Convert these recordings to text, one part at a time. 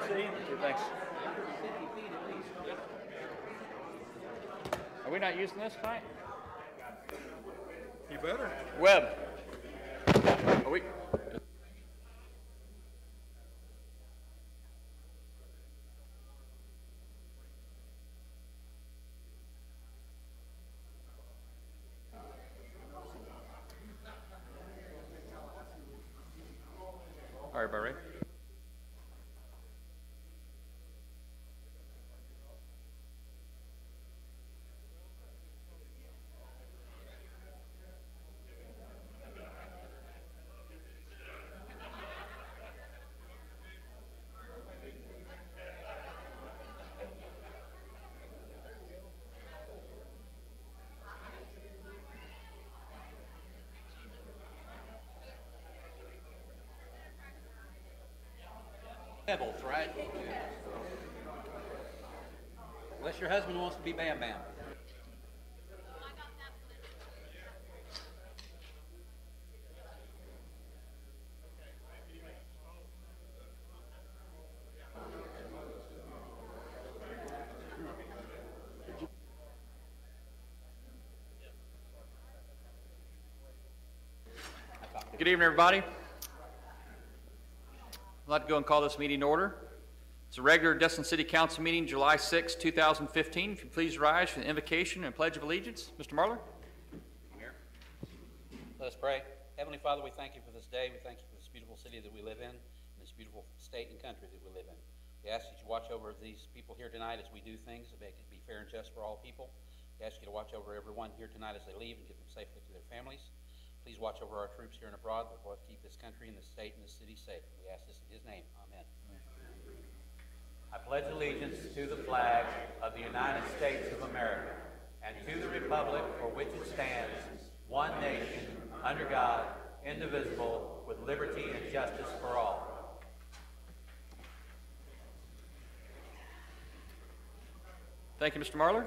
Thanks. Are we not using this tonight? You better. Webb. Are we? All right, Barry. Pebbles, right? Unless your husband wants to be Bam Bam. Good evening, everybody. I'd like to go and call this meeting to order. It's a regular Destin City Council meeting, July 6, 2015. If you please rise for the invocation and pledge of allegiance. Mr. Marler. Here. Let us pray. Heavenly Father, we thank you for this day. We thank you for this beautiful city that we live in, and this beautiful state and country that we live in. We ask that you watch over these people here tonight as we do things, to make it be fair and just for all people. We ask you to watch over everyone here tonight as they leave and get them safely to their families. Please watch over our troops here and abroad, but both keep this country and this state and this city safe. We ask this in his name. Amen. I pledge allegiance to the flag of the United States of America and to the republic for which it stands, one nation, under God, indivisible, with liberty and justice for all. Thank you, Mr. Marler.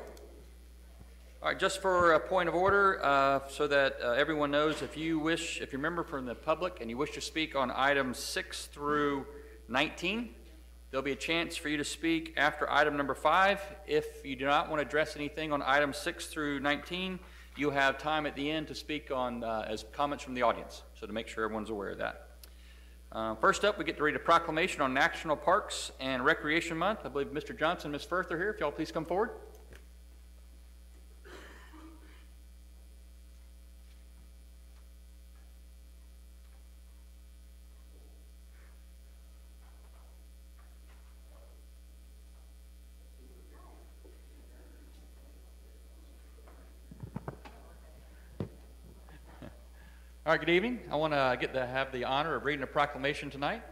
All right, just for a point of order, so that everyone knows, if you're a member from the public and you wish to speak on items 6 through 19, there'll be a chance for you to speak after item number 5. If you do not want to address anything on items 6 through 19, you'll have time at the end to speak on as comments from the audience, so to make sure everyone's aware of that. First up, we get to read a proclamation on National Parks and Recreation Month. I believe Mr. Johnson and Ms. Firth are here. If y'all please come forward. All right, good evening. I want to have the honor of reading a proclamation tonight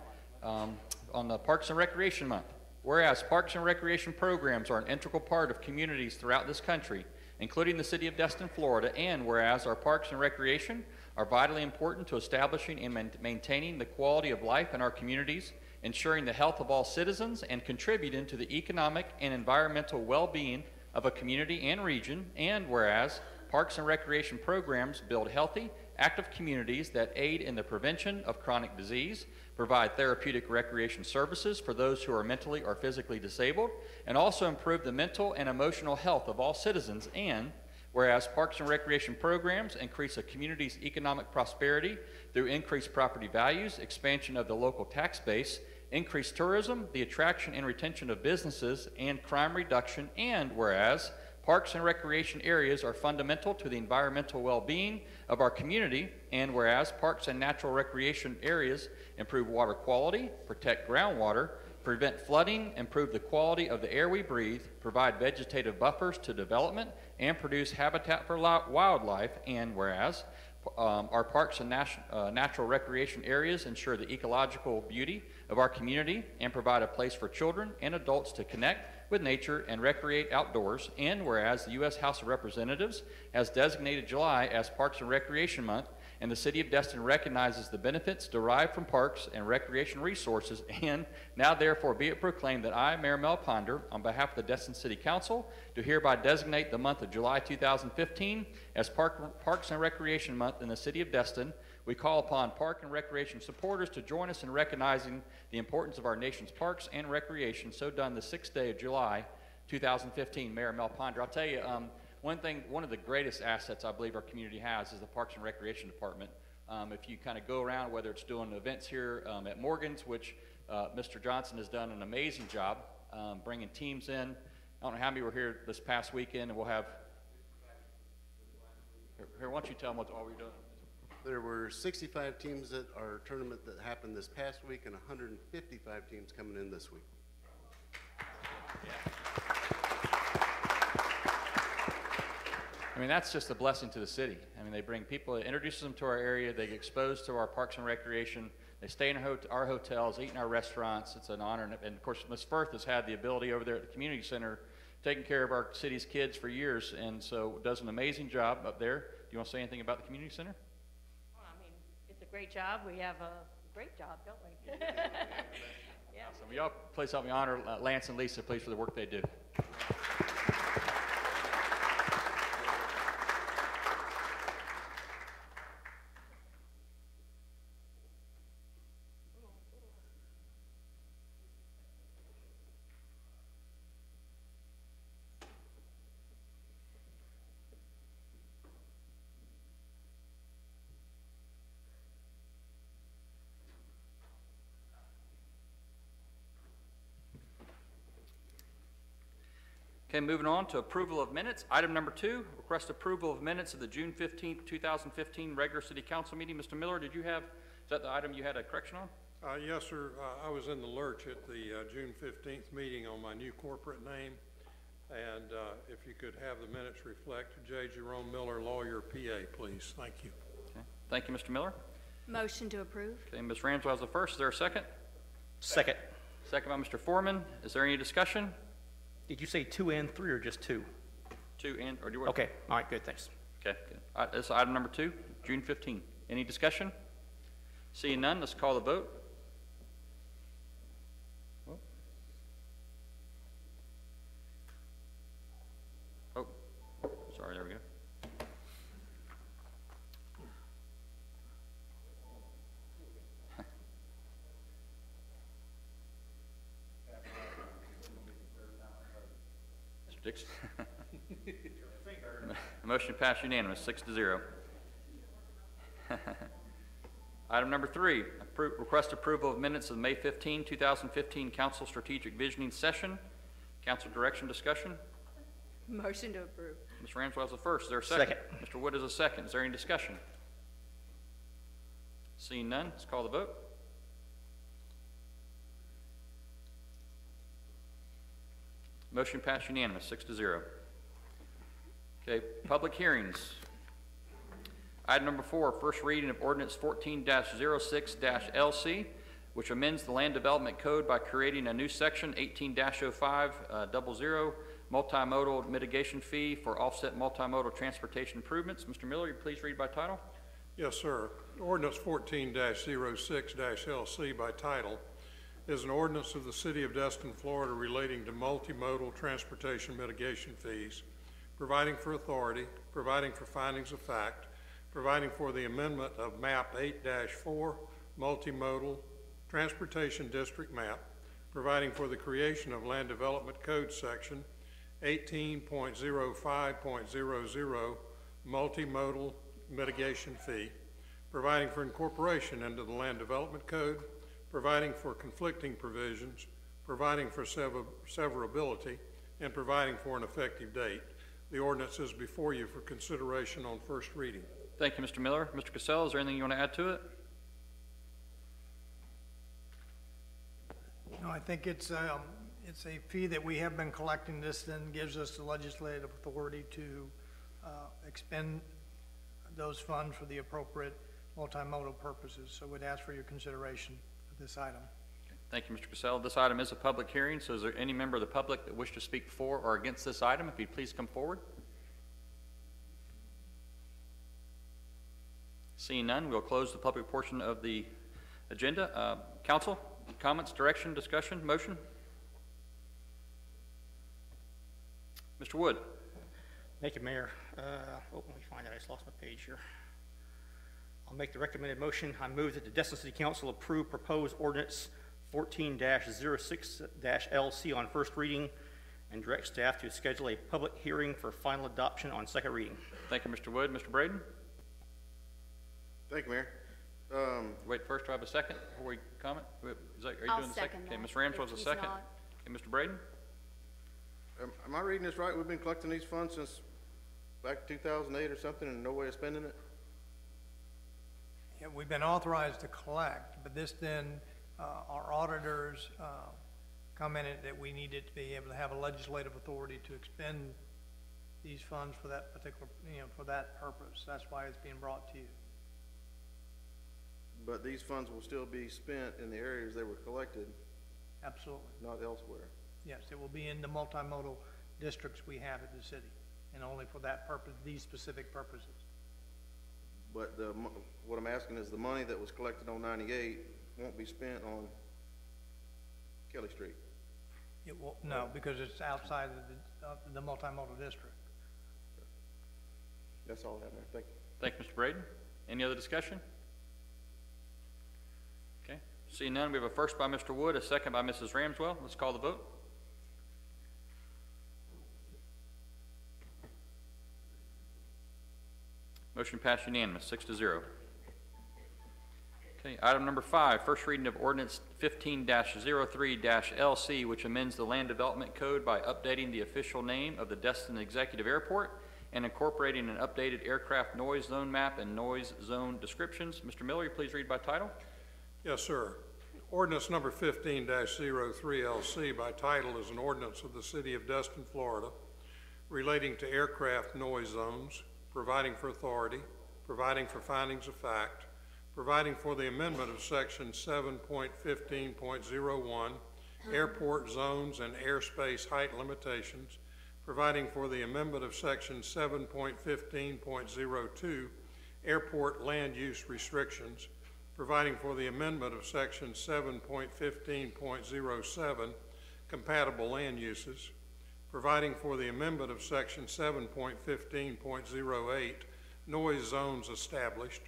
on the Parks and Recreation Month. Whereas parks and recreation programs are an integral part of communities throughout this country, including the city of Destin, Florida, and whereas our parks and recreation are vitally important to establishing and maintaining the quality of life in our communities, ensuring the health of all citizens, and contributing to the economic and environmental well-being of a community and region, and whereas parks and recreation programs build healthy, active communities that aid in the prevention of chronic disease, provide therapeutic recreation services for those who are mentally or physically disabled, and also improve the mental and emotional health of all citizens, and whereas parks and recreation programs increase a community's economic prosperity through increased property values, expansion of the local tax base, increased tourism, the attraction and retention of businesses, and crime reduction, and whereas parks and recreation areas are fundamental to the environmental well-being of our community, and whereas parks and natural recreation areas improve water quality, protect groundwater, prevent flooding, improve the quality of the air we breathe, provide vegetative buffers to development, and produce habitat for wildlife, and whereas our parks and natural recreation areas ensure the ecological beauty of our community and provide a place for children and adults to connect with nature and recreate outdoors, and whereas the U.S. House of Representatives has designated July as Parks and Recreation Month, and the City of Destin recognizes the benefits derived from parks and recreation resources, and now therefore be it proclaimed that I, Mayor Mel Ponder, on behalf of the Destin City Council, do hereby designate the month of July 2015 as Parks and Recreation Month in the City of Destin, We call upon park and recreation supporters to join us in recognizing the importance of our nation's parks and recreation, so done the 6th day of July, 2015. Mayor Mel Ponder, I'll tell you, one of the greatest assets I believe our community has is the Parks and Recreation Department. If you kind of go around, whether it's doing events here at Morgan's, which Mr. Johnson has done an amazing job bringing teams in. I don't know how many were here this past weekend, and we'll have, here, why don't you tell them what all we're doing? There were 65 teams at our tournament that happened this past week and 155 teams coming in this week. Yeah. I mean, that's just a blessing to the city. I mean, they bring people, it introduces them to our area, they get exposed to our parks and recreation, they stay in our hotels, eat in our restaurants. It's an honor. And of course, Ms. Firth has had the ability over there at the community center taking care of our city's kids for years, and so does an amazing job up there. Do you want to say anything about the community center? Well, I mean, it's a great job. We have a great job, don't we? Yeah. Awesome. Will y'all please help me honor Lance and Lisa, please, for the work they do. Okay, moving on to approval of minutes. Item number 2, request approval of minutes of the June 15th, 2015 regular city council meeting. Mr. Miller, is that the item you had a correction on? Yes, sir. I was in the lurch at the June 15th meeting on my new corporate name. And if you could have the minutes reflect J. Jerome Miller, lawyer, PA, please. Thank you. Okay. Thank you, Mr. Miller. Motion to approve. Okay, Ms. Ramswell is the first. Is there a second? Second. Second by Mr. Foreman. Is there any discussion? Did you say 2 and 3 or just 2? 2 and, or do you want? Okay, all right, good, thanks. Okay, good. This is item number 2, June 15. Any discussion? Seeing none, let's call the vote. Oh, sorry, there we go. Mr. Dixon. Motion passed unanimous, 6-0. Item number 3, request approval of minutes of May 15, 2015 Council Strategic Visioning Session. Council direction discussion. Motion to approve. Ms. Ramswell is the first. Is there a second? Mr. Wood is a second. Is there any discussion? Seeing none, let's call the vote. Motion passed unanimous, 6-0. Okay, public hearings. Item number 4, first reading of ordinance 14-06-LC, which amends the Land Development Code by creating a new section 18-05-00, multimodal mitigation fee for offset multimodal transportation improvements. Mr. Miller, you please read by title. Yes, sir. Ordinance 14-06-LC by title is an ordinance of the City of Destin, Florida relating to multimodal transportation mitigation fees, providing for authority, providing for findings of fact, providing for the amendment of map 8-4 multimodal transportation district map, providing for the creation of Land Development Code section 18.05.00 multimodal mitigation fee, providing for incorporation into the Land Development Code, providing for conflicting provisions, providing for severability, and providing for an effective date. The ordinance is before you for consideration on first reading. Thank you, Mr. Miller. Mr. Cassell, is there anything you want to add to it? No, I think it's a fee that we have been collecting. This then gives us the legislative authority to expend those funds for the appropriate multimodal purposes. So we'd ask for your consideration of this item. Thank you, Mr. Cassell. This item is a public hearing, so is there any member of the public that wish to speak for or against this item? If you'd please come forward. Seeing none, we'll close the public portion of the agenda. Council, comments, direction, discussion, motion? Mr. Wood. Thank you, Mayor. Let me find it. I just lost my page here. I'll make the recommended motion. I move that the Destin City Council approve proposed ordinance 14-06-LC on first reading and direct staff to schedule a public hearing for final adoption on second reading. Thank you, Mr. Wood. Mr. Braden? Thank you, Mayor. Wait, first, do I have a second before we comment? Are you I'll doing the second? second Okay, that, Ms. Ramswell's if a he's second. not. Okay, Mr. Braden? Am I reading this right? We've been collecting these funds since back 2008 or something and no way of spending it? Yeah, we've been authorized to collect, but this then, our auditors, commented that we needed to be able to have a legislative authority to expend these funds for that particular, for that purpose. That's why it's being brought to you. But these funds will still be spent in the areas they were collected, Absolutely. not elsewhere. Yes, it will be in the multimodal districts we have at the city, and only for that purpose, these specific purposes. But what I'm asking is the money that was collected on 98 won't be spent on Kelly Street. It will, no, because it's outside of the multimodal district. That's all I have, Mayor. Thank you. Thank you, Mr. Braden. Any other discussion? Okay, seeing none, we have a first by Mr. Wood, a second by Mrs. Ramswell. Let's call the vote. Motion passed unanimous, 6-0. Okay, item number 5, first reading of ordinance 15-03-LC, which amends the Land Development Code by updating the official name of the Destin Executive Airport and incorporating an updated aircraft noise zone map and noise zone descriptions. Mr. Miller, you please read by title. Yes, sir. Ordinance number 15-03LC by title is an ordinance of the City of Destin, Florida, relating to aircraft noise zones, providing for authority, providing for findings of fact, providing for the amendment of section 7.15.01, airport zones and airspace height limitations, providing for the amendment of section 7.15.02, airport land use restrictions, providing for the amendment of section 7.15.07, compatible land uses, providing for the amendment of section 7.15.08, noise zones established,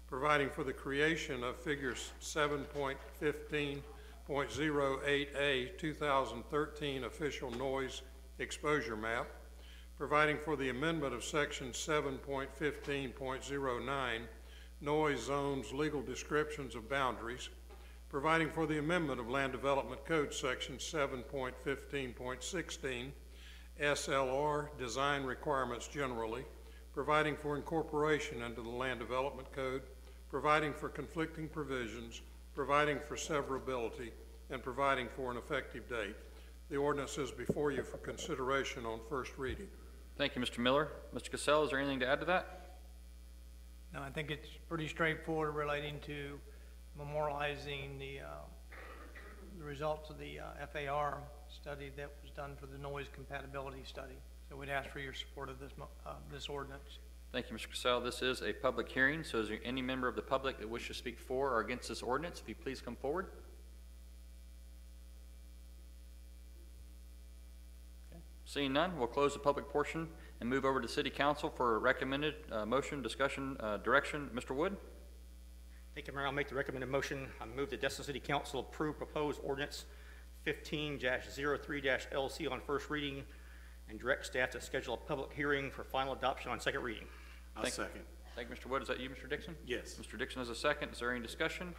providing for the creation of figures 7.15.08A 2013 official noise exposure map, providing for the amendment of section 7.15.09 noise zones legal descriptions of boundaries, providing for the amendment of Land Development Code section 7.15.16 SLR design requirements generally, providing for incorporation into the Land Development Code, providing for conflicting provisions, providing for severability, and providing for an effective date. The ordinance is before you for consideration on first reading. Thank you, Mr. Miller. Mr. Cassell, is there anything to add to that? No, I think it's pretty straightforward relating to memorializing the results of the FAR study that was done for the noise compatibility study. So we'd ask for your support of this ordinance. Thank you, Mr. Cassell. This is a public hearing, so is there any member of the public that wishes to speak for or against this ordinance? If you please come forward. Okay. Seeing none, we'll close the public portion and move over to City Council for a recommended motion, discussion, direction. Mr. Wood? Thank you, Mayor. I'll make the recommended motion. I move that Destin City Council approve proposed ordinance 15-03-LC on first reading and direct staff to schedule a public hearing for final adoption on second reading. I'll second. Thank you, Mr. Wood. Is that you, Mr. Dixon? Yes. Mr. Dixon is a second. Is there any discussion?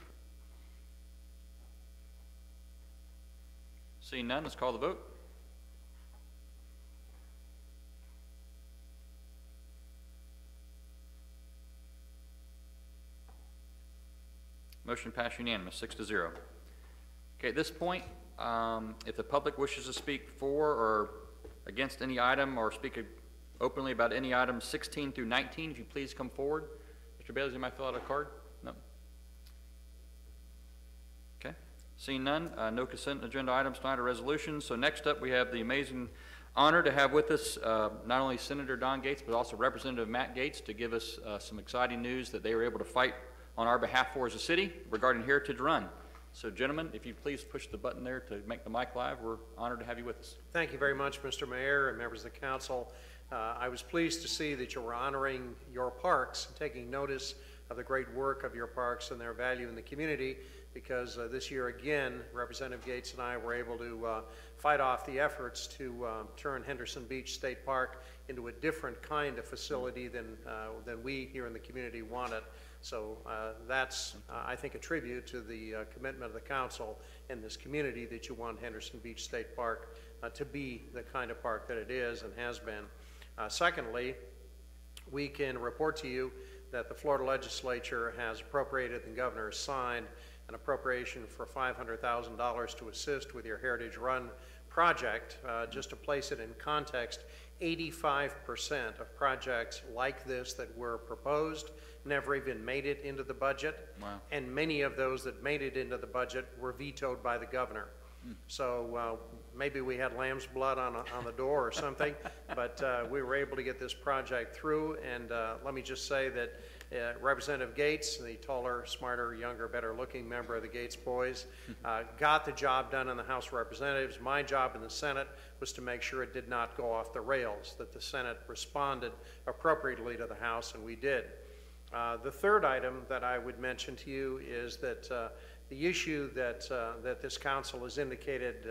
Seeing none, let's call the vote. Motion passed unanimous, 6-0. Okay, at this point, if the public wishes to speak for or against any item or speak openly about any items 16 through 19, if you please come forward. Mr. Bailey, you might fill out a card? No? Okay. Seeing none, no consent agenda items tonight or resolutions. So next up, we have the amazing honor to have with us not only Senator Don Gates, but also Representative Matt Gates to give us some exciting news that they were able to fight on our behalf for as a city regarding Heritage Run. So gentlemen, if you please push the button there to make the mic live, we're honored to have you with us. Thank you very much, Mr. Mayor and members of the council. I was pleased to see that you were honoring your parks and taking notice of the great work of your parks and their value in the community, because this year again, Representative Gates and I were able to fight off the efforts to turn Henderson Beach State Park into a different kind of facility than we here in the community wanted. So that's, I think, a tribute to the commitment of the council and this community that you want Henderson Beach State Park to be the kind of park that it is and has been. Secondly, we can report to you that the Florida legislature has appropriated and the governor has signed an appropriation for $500,000 to assist with your Heritage Run project. Just to place it in context, 85% of projects like this that were proposed never even made it into the budget. Wow. And many of those that made it into the budget were vetoed by the governor. So maybe we had lamb's blood on the door or something, but we were able to get this project through. And let me just say that Representative Gates, the taller, smarter, younger, better-looking member of the Gates boys, got the job done in the House of Representatives. My job in the Senate was to make sure it did not go off the rails, that the Senate responded appropriately to the House, and we did. The third item that I would mention to you is that the issue that this council has indicated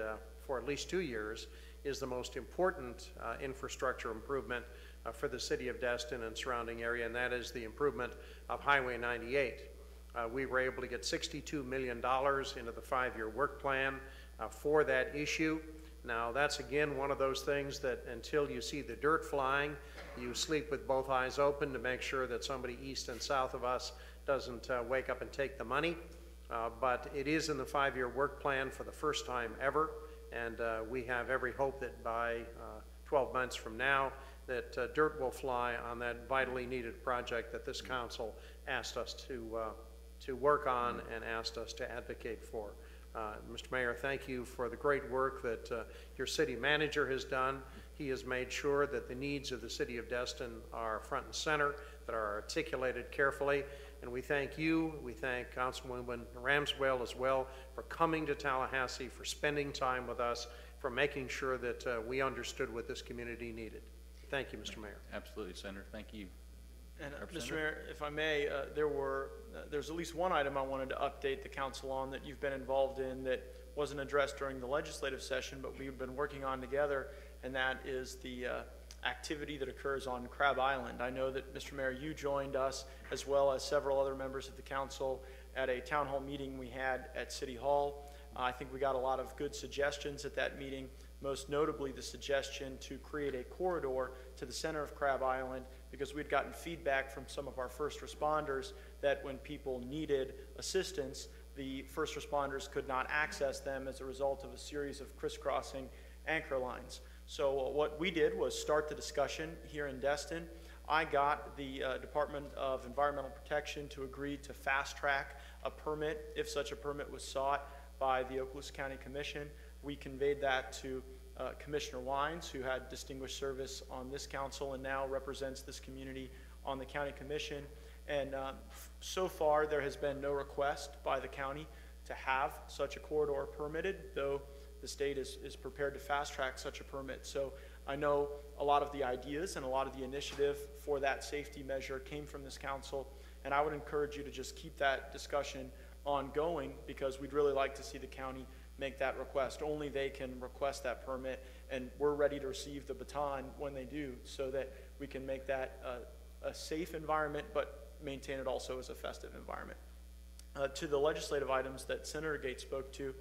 for at least 2 years is the most important infrastructure improvement for the city of Destin and surrounding area, and that is the improvement of Highway 98. We were able to get $62 million into the 5-year work plan for that issue. Now, that's again one of those things that until you see the dirt flying, you sleep with both eyes open to make sure that somebody east and south of us doesn't wake up and take the money. But it is in the 5-year work plan for the first time ever, and we have every hope that by 12 months from now that dirt will fly on that vitally needed project that this council asked us to work on and asked us to advocate for. Mr. Mayor, thank you for the great work that your city manager has done. He has made sure that the needs of the city of Destin are front and center, that are articulated carefully. And we thank you, we thank Councilwoman Ramswell as well for coming to Tallahassee, for spending time with us, for making sure that we understood what this community needed. Thank you, Mr. Mayor. Absolutely, Senator. Thank you. And Mr. Mayor, if I may, there's at least one item I wanted to update the council on that you've been involved in that wasn't addressed during the legislative session, but we've been working on together, and that is the activity that occurs on Crab Island. I know that, Mr. Mayor, you joined us as well as several other members of the council at a town hall meeting we had at City Hall. I think we got a lot of good suggestions at that meeting, most notably the suggestion to create a corridor to the center of Crab Island, because we'd gotten feedback from some of our first responders that when people needed assistance, the first responders could not access them as a result of a series of crisscrossing anchor lines. So what we did was start the discussion here in Destin. I got the Department of Environmental Protection to agree to fast track a permit if such a permit was sought by the Okaloosa County Commission. We conveyed that to Commissioner Wines, who had distinguished service on this council and now represents this community on the county commission. And so far there has been no request by the county to have such a corridor permitted, though the state is prepared to fast track such a permit. So I know a lot of the ideas and a lot of the initiative for that safety measure came from this council, and I would encourage you to just keep that discussion ongoing, because we'd really like to see the county make that request. Only they can request that permit, and we're ready to receive the baton when they do, so that we can make that a safe environment, but maintain it also as a festive environment. To the legislative items that Senator Gates spoke to,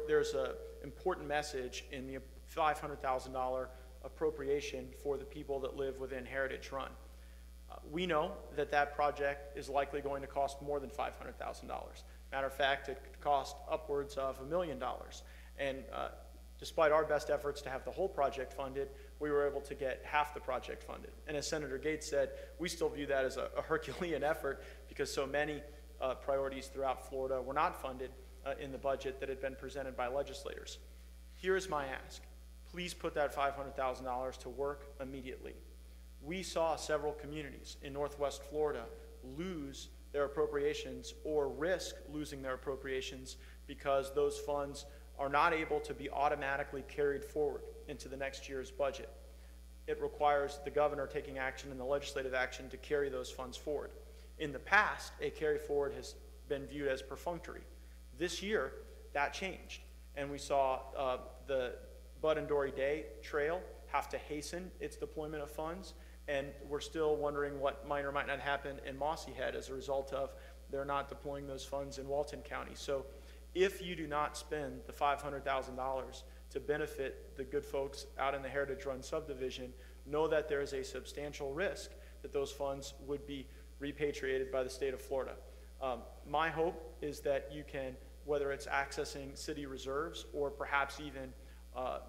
there's an important message in the $500,000 appropriation for the people that live within Heritage Run. We know that that project is likely going to cost more than $500,000. Matter of fact, it could cost upwards of $1 million. And despite our best efforts to have the whole project funded, we were able to get half the project funded. And as Senator Gates said, we still view that as a Herculean effort, because so many priorities throughout Florida were not funded in the budget that had been presented by legislators. Here is my ask. Please put that $500,000 to work immediately. We saw several communities in Northwest Florida lose their appropriations or risk losing their appropriations because those funds are not able to be automatically carried forward into the next year's budget. It requires the governor taking action and the legislative action to carry those funds forward. In the past, a carry forward has been viewed as perfunctory. This year, that changed, and we saw the Bud and Dory Day Trail have to hasten its deployment of funds, and we're still wondering what might or might not happen in Mossy Head as a result of they're not deploying those funds in Walton County. So if you do not spend the $500,000 to benefit the good folks out in the Heritage Run subdivision, know that there is a substantial risk that those funds would be repatriated by the state of Florida. My hope is that you can, whether it's accessing city reserves or perhaps even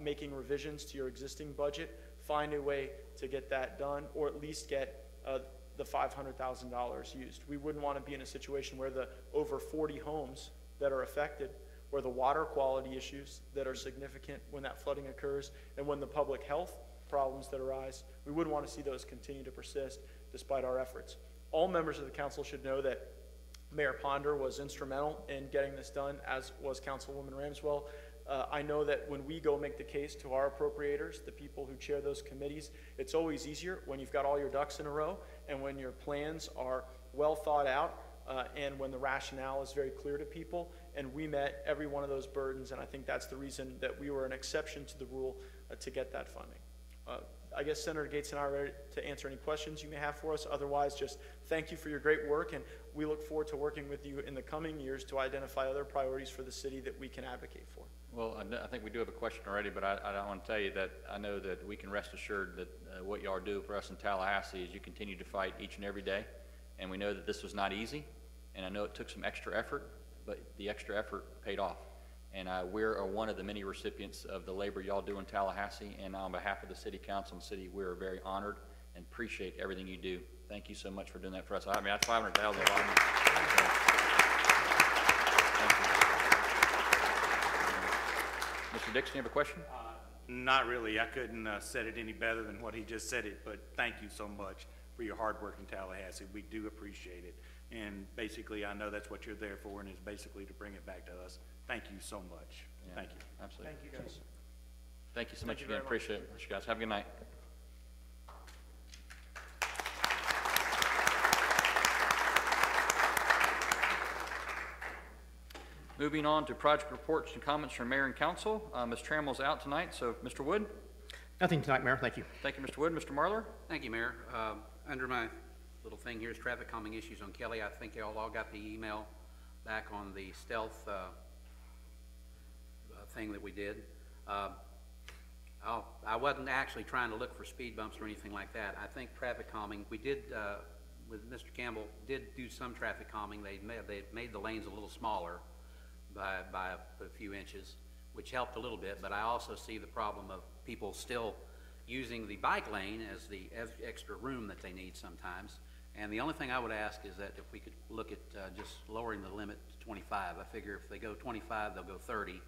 making revisions to your existing budget, find a way to get that done, or at least get the $500,000 used. We wouldn't want to be in a situation where the over 40 homes that are affected, where the water quality issues that are significant when that flooding occurs, and when the public health problems that arise, we wouldn't want to see those continue to persist despite our efforts. All members of the council should know that Mayor Ponder was instrumental in getting this done, as was Councilwoman Ramswell. I know that when we go make the case to our appropriators, the people who chair those committees, it's always easier when you've got all your ducks in a row and when your plans are well thought out and when the rationale is very clear to people. And we met every one of those burdens, and I think that's the reason that we were an exception to the rule to get that funding. I guess Senator Gates and I are ready to answer any questions you may have for us. Otherwise, just thank you for your great work, and we look forward to working with you in the coming years to identify other priorities for the city that we can advocate for. Well, I think we do have a question already, but I want to tell you that I know that we can rest assured that what y'all do for us in Tallahassee is you continue to fight each and every day, and we know that this was not easy, and I know it took some extra effort, but the extra effort paid off. And we're one of the many recipients of the labor y'all do in Tallahassee, and on behalf of the City Council and the city, we're very honored and appreciate everything you do. Thank you so much for doing that for us. I mean, that's $500,000. Mr. Dixon, you have a question? Not really. I couldn't said it any better than what he just said it, but thank you so much for your hard work in Tallahassee. We do appreciate it. And basically, I know that's what you're there for, and is basically to bring it back to us. Thank you so much. Yeah, thank you. Absolutely. Thank you, guys. Thank you so much you again. very much. Appreciate it. You guys have a good night. Moving on to project reports and comments from Mayor and Council. Ms. Trammell's out tonight, so Mr. Wood. Nothing tonight, Mayor. Thank you. Thank you, Mr. Wood. Mr. Marler? Thank you, Mayor. Under my little thing here is traffic calming issues on Kelly. I think y'all all got the email back on the stealth thing that we did. I wasn't actually trying to look for speed bumps or anything like that. I think traffic calming, we did, with Mr. Campbell, did do some traffic calming. They made the lanes a little smaller by a few inches, which helped a little bit, but I also see the problem of people still using the bike lane as the extra room that they need sometimes. And the only thing I would ask is that if we could look at just lowering the limit to 25. I figure if they go 25, they'll go 30,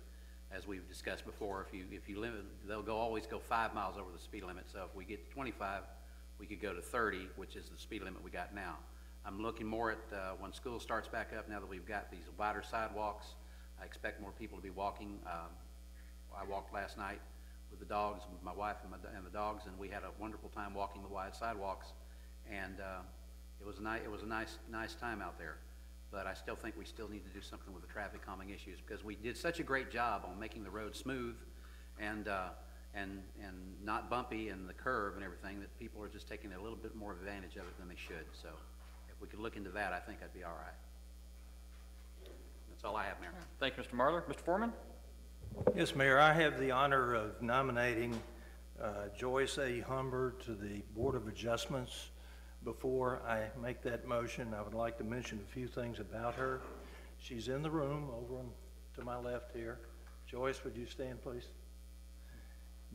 as we've discussed before. If you limit, they'll always go 5 miles over the speed limit. So if we get to 25, we could go to 30, which is the speed limit we got now. I'm looking more at when school starts back up, now that we've got these wider sidewalks. I expect more people to be walking. I walked last night with the dogs, with my wife and the dogs, and we had a wonderful time walking the wide sidewalks. And it was a nice time out there. But I still think we still need to do something with the traffic calming issues, because we did such a great job on making the road smooth and not bumpy, and the curve and everything, that people are just taking a little bit more advantage of it than they should. So if we could look into that, I think I'd be all right. That's all I have, Mayor. Thank you, Mr. Marler. Mr. Foreman? Yes, Mayor, I have the honor of nominating Joyce A. Humber to the Board of Adjustments. Before I make that motion, I would like to mention a few things about her. She's in the room over to my left here. Joyce, would you stand, please?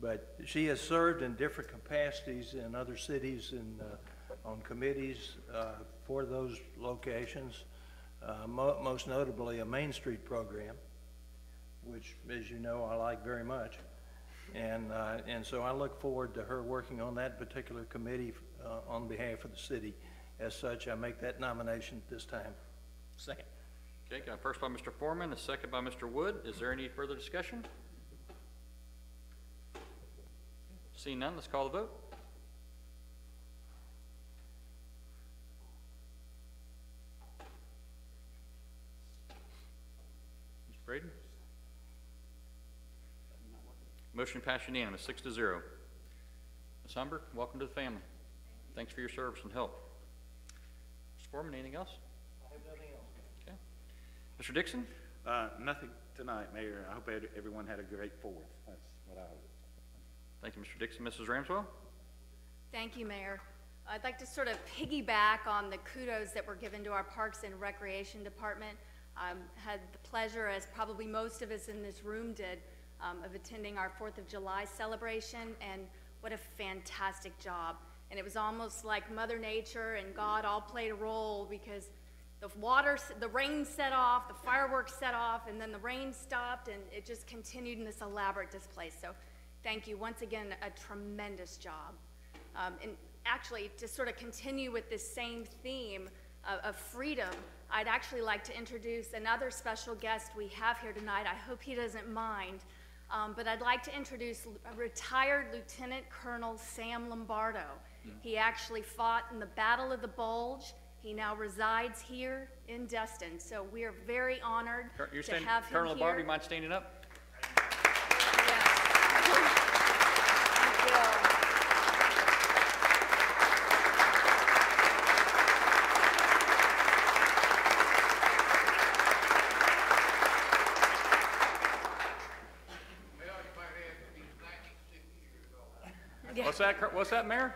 But she has served in different capacities in other cities and on committees for those locations, most notably a Main Street program, which, as you know, I like very much. And so I look forward to her working on that particular committee on behalf of the city. As such, I make that nomination at this time. Second. Okay, got a first by Mr. Foreman, a second by Mr. Wood. Is there any further discussion? Seeing none, let's call the vote. Motion passed unanimous, 6-0. Ms. Humber, welcome to the family. Thanks for your service and help. Mr. Foreman, anything else? I have nothing else. Okay. Mr. Dixon? Nothing tonight, Mayor. I hope everyone had a great Fourth. That's what I hope. Thank you, Mr. Dixon. Mrs. Ramswell? Thank you, Mayor. I'd like to sort of piggyback on the kudos that were given to our Parks and Recreation Department. Had the pleasure, as probably most of us in this room did, of attending our 4th of July celebration, and what a fantastic job. And it was almost like Mother Nature and God all played a role, because the rain set off, the fireworks set off, and then the rain stopped, and it just continued in this elaborate display. So thank you once again, a tremendous job. And actually, to sort of continue with this same theme of freedom, I'd actually like to introduce another special guest we have here tonight. I hope he doesn't mind, but I'd like to introduce retired Lieutenant Colonel Sam Lombardo. He actually fought in the Battle of the Bulge. He now resides here in Destin, so we are very honored to have him Colonel Lombardo, here. you mind standing up? What's that, Mayor?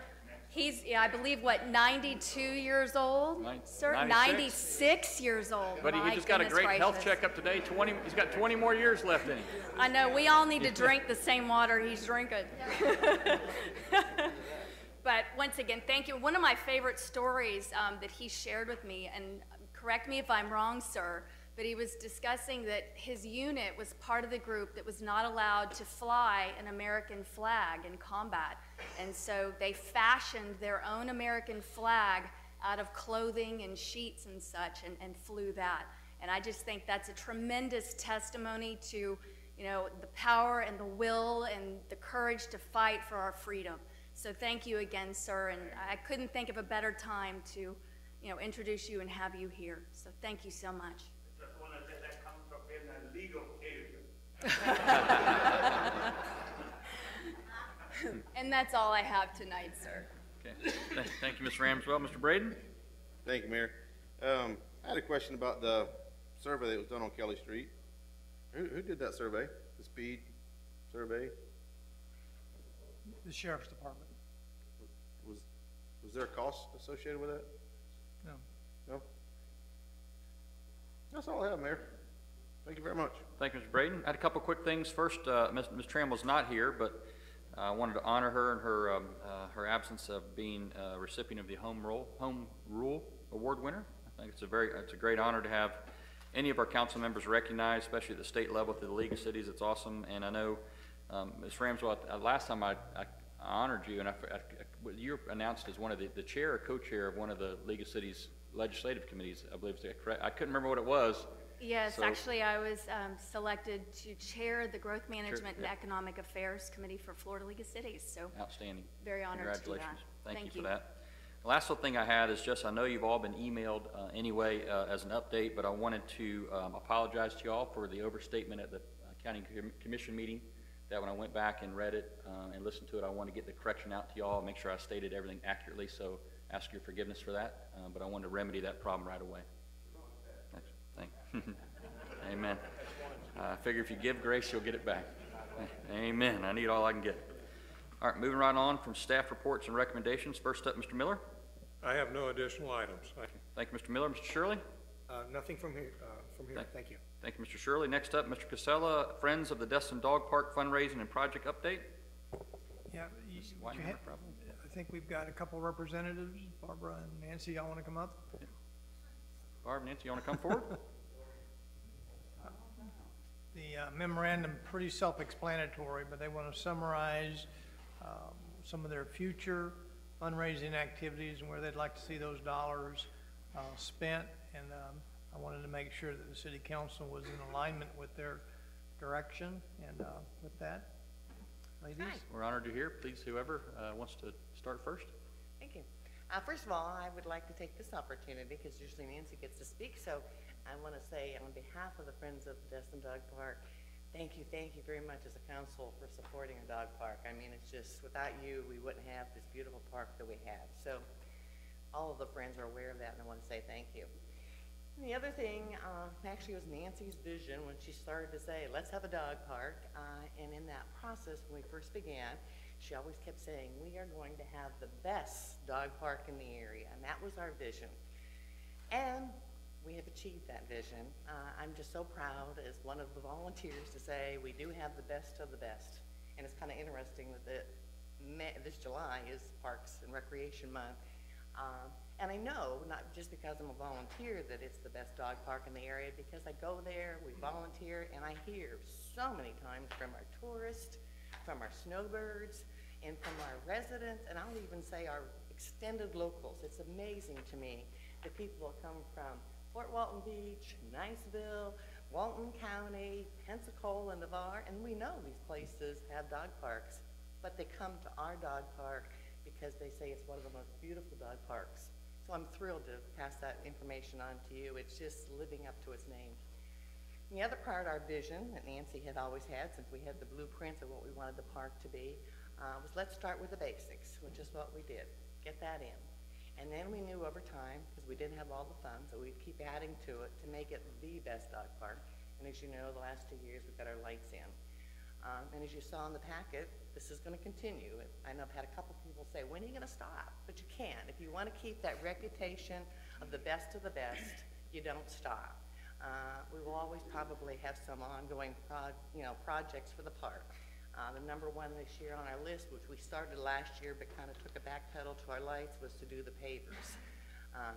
He's, I believe, what, 92 years old? Sir, 96 years old. But he My just got a goodness great health gracious. checkup today. He's got 20 more years left in him. I know, we all need to drink the same water he's drinking. But once again, thank you. One of my favorite stories that he shared with me, and correct me if I'm wrong, sir, but he was discussing that his unit was part of the group that was not allowed to fly an American flag in combat. And so they fashioned their own American flag out of clothing and sheets and such, and flew that. And I just think that's a tremendous testimony to, you know, the power and the will and the courage to fight for our freedom. So thank you again, sir, and I couldn't think of a better time to, you know, introduce you and have you here. So thank you so much. Just want to say that comes from in a legal area. And that's all I have tonight, sir. Okay. Thank you, Ms. Ramswell. Mr. Braden? Thank you, Mayor. I had a question about the survey that was done on Kelly Street. Who did that survey? The speed survey? The Sheriff's Department. Was there a cost associated with that? No. No? That's all I have, Mayor. Thank you very much. Thank you, Mr. Braden. I had a couple quick things. First, Ms. Trammell's not here, but I wanted to honor her in her absence of being a recipient of the Home Rule Award winner. I think it's a great honor to have any of our council members recognized, especially at the state level through the League of Cities. It's awesome, and I know Ms. Ramswell, last time I honored you, and you're announced as one of the chair or co-chair of one of the League of Cities legislative committees, I believe. Is that correct? I couldn't remember what it was. Yes, So- actually, I was selected to chair the Growth Management and Economic Affairs Committee for Florida League of Cities, so Outstanding. very honored to do that. Congratulations. Thank you for that. The last little thing I had is just, I know you've all been emailed anyway as an update, but I wanted to apologize to you all for the overstatement at the county commission meeting, that when I went back and read it and listened to it, I want to get the correction out to you all, make sure I stated everything accurately, so ask your forgiveness for that, but I wanted to remedy that problem right away. Thank you. Amen. I figure if you give grace, you'll get it back. Amen. I need all I can get. All right, moving right on from staff reports and recommendations. First up, Mr. Miller. I have no additional items. Thank you, Mr. Miller. Mr. Shirley? Nothing from here, thank you. Thank you, Mr. Shirley. Next up, Mr. Casella, Friends of the Destin Dog Park fundraising and project update. Yeah, White number, probably. I think we've got a couple representatives, Barbara and Nancy, y'all want to come up? Barb, Nancy, you want to come forward? The memorandum, pretty self-explanatory, but they want to summarize some of their future fundraising activities and where they'd like to see those dollars spent. And I wanted to make sure that the city council was in alignment with their direction. And with that, ladies. Hi. We're honored to hear. Please, whoever wants to start first. Thank you. First of all, I would like to take this opportunity, because usually Nancy gets to speak, so I want to say on behalf of the Friends of the Destin Dog Park, Thank you very much as a council for supporting our dog park. I mean, it's just, without you, we wouldn't have this beautiful park that we have. So all of the friends are aware of that, and I want to say thank you. And the other thing, actually, was Nancy's vision when she started to say, let's have a dog park. And in that process, when we first began, she always kept saying, we are going to have the best dog park in the area. And that was our vision. And we have achieved that vision. I'm just so proud as one of the volunteers to say we do have the best of the best. And it's kind of interesting that this July is Parks and Recreation Month. And I know, not just because I'm a volunteer, that it's the best dog park in the area, because I go there, we volunteer, and I hear so many times from our tourists, from our snowbirds, and from our residents, and I'll even say our extended locals. It's amazing to me the people that come from Fort Walton Beach, Niceville, Walton County, Pensacola, and Navarre, and we know these places have dog parks, but they come to our dog park because they say it's one of the most beautiful dog parks. So I'm thrilled to pass that information on to you. It's just living up to its name. And the other part, our vision that Nancy had always had since we had the blueprints of what we wanted the park to be, was let's start with the basics, which is what we did. Get that in. And then we knew over time, because we didn't have all the funds, that we'd keep adding to it to make it the best dog park. And as you know, the last 2 years we've got our lights in. And as you saw in the packet, this is going to continue. I know I've had a couple people say, when are you going to stop? But you can't. If you want to keep that reputation of the best, you don't stop. We will always probably have some ongoing projects for the park. The number one this year on our list, which we started last year but kind of took a back pedal to our lights, was to do the pavers.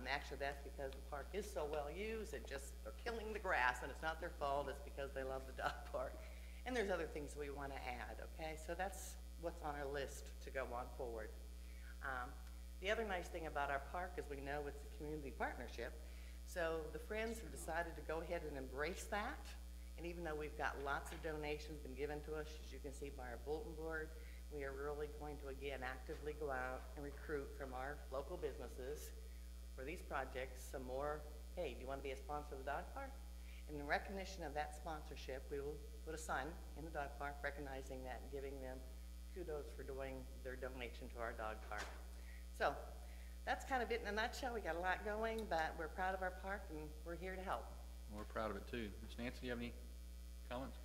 Actually, that's because the park is so well used, they're killing the grass, and it's not their fault, it's because they love the dog park. And there's other things we want to add, okay? So that's what's on our list to go on forward. The other nice thing about our park is we know it's a community partnership. So the friends have decided to go ahead and embrace that. And even though we've got lots of donations been given to us, as you can see by our bulletin board, we are really going to, again, actively go out and recruit from our local businesses for these projects some more, hey, do you want to be a sponsor of the dog park? And in recognition of that sponsorship, we will put a sign in the dog park recognizing that and giving them kudos for doing their donation to our dog park. So that's kind of it in a nutshell. We got a lot going, but we're proud of our park and we're here to help. We're proud of it too. Ms. Nancy, do you have any comments?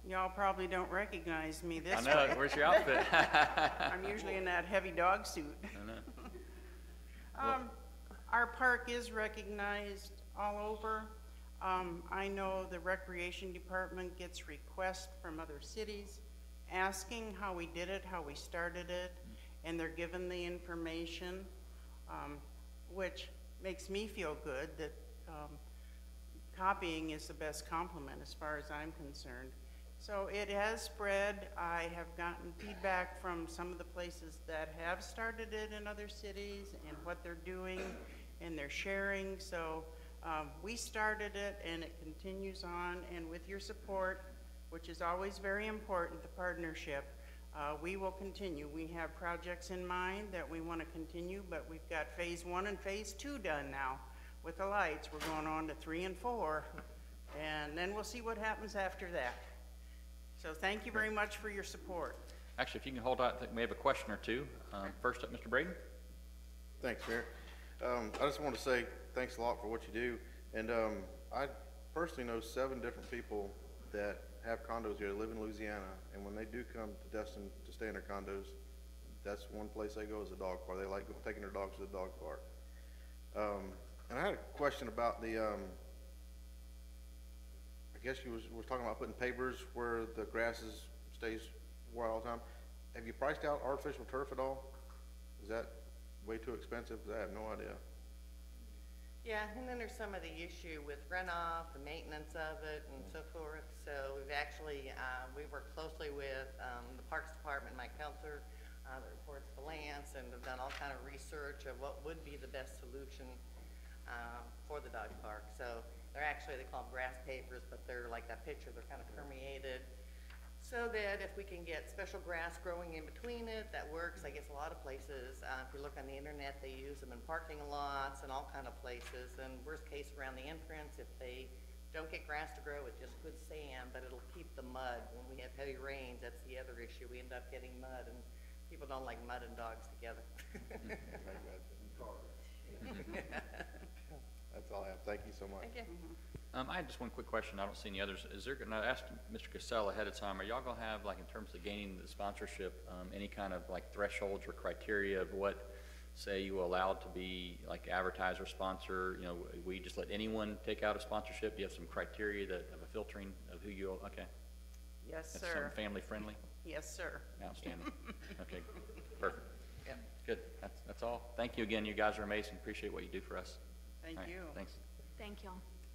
Y'all probably don't recognize me this I know. way. Where's your outfit? I'm usually in that heavy dog suit. I know. Our park is recognized all over. I know the recreation department gets requests from other cities asking how we did it, how we started it, and they're given the information, which makes me feel good that copying is the best compliment as far as I'm concerned. So it has spread. I have gotten feedback from some of the places that have started it in other cities and what they're doing, and they're sharing. So we started it and it continues on, and with your support, which is always very important, the partnership, we will continue. We have projects in mind that we want to continue, but we've got phase 1 and phase 2 done now. With the lights, we're going on to 3 and 4, and then we'll see what happens after that. So thank you very much for your support. Actually, if you can hold on, I think we have a question or two. First up, Mr. Braden. Thanks, Mayor. I just want to say thanks a lot for what you do. And I personally know 7 different people that have condos here, live in Louisiana, and when they do come to Destin to stay in their condos, that's one place they go is a dog park. They like taking their dogs to the dog park. And I had a question about the, I guess you was talking about putting pavers where the grasses stays where all the time. Have you priced out artificial turf at all? Is that way too expensive? 'Cause I have no idea. Yeah, and then there's some of the issue with runoff, the maintenance of it, and so forth. So we've actually, we work closely with the Parks Department, Mike Pelzer, that reports to Lance, and have done all kind of research of what would be the best solution for the dog park. So they're actually, they call them grass pavers, but they're like that picture, they're kind of permeated. So that if we can get special grass growing in between it, that works. I guess a lot of places, if you look on the internet, they use them in parking lots and all kind of places. And worst case around the entrance, if they don't get grass to grow with just good sand, but it'll keep the mud. When we have heavy rains, that's the other issue. We end up getting mud, and people don't like mud and dogs together. That's all I have. Thank you so much. Thank you. I had just one quick question. I don't see any others. Is there, and I asked Mr. Casella ahead of time, are y'all gonna have, like, in terms of gaining the sponsorship, any kind of like thresholds or criteria of what, say, you allowed to be like advertiser, sponsor? You know, we just let anyone take out a sponsorship? Do you have some criteria that of a filtering of who you? Okay. Yes, That's sir. something family friendly. Yes, sir. Outstanding. Okay. Perfect. Yep. Good. That's all. Thank you again. You guys are amazing. Appreciate what you do for us. Thank All right, you. Thanks. Thank y'all.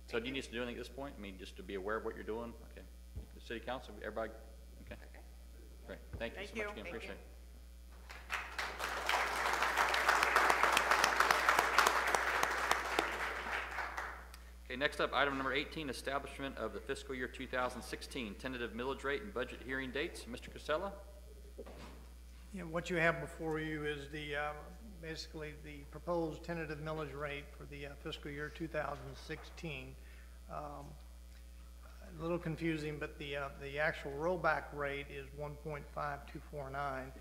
So do you need us to do anything at this point? I mean, just to be aware of what you're doing? Okay. The city council, everybody? Okay. Great. Thank you Thank so you. much again. Thank Appreciate you. it. Okay, next up, item number 18, establishment of the fiscal year 2016 tentative millage rate and budget hearing dates. Mr. Casella? Yeah, what you have before you is the, basically the proposed tentative millage rate for the fiscal year 2016. A little confusing, but the actual rollback rate is 1.5249.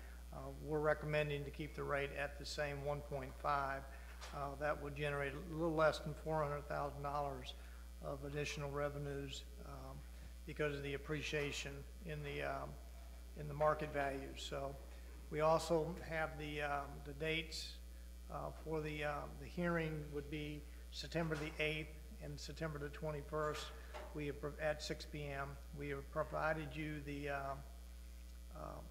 We're recommending to keep the rate at the same 1.5. That would generate a little less than $400,000 of additional revenues because of the appreciation in the market values. So we also have the dates for the hearing would be September the 8th and September the 21st. We have at 6 p.m. We have provided you the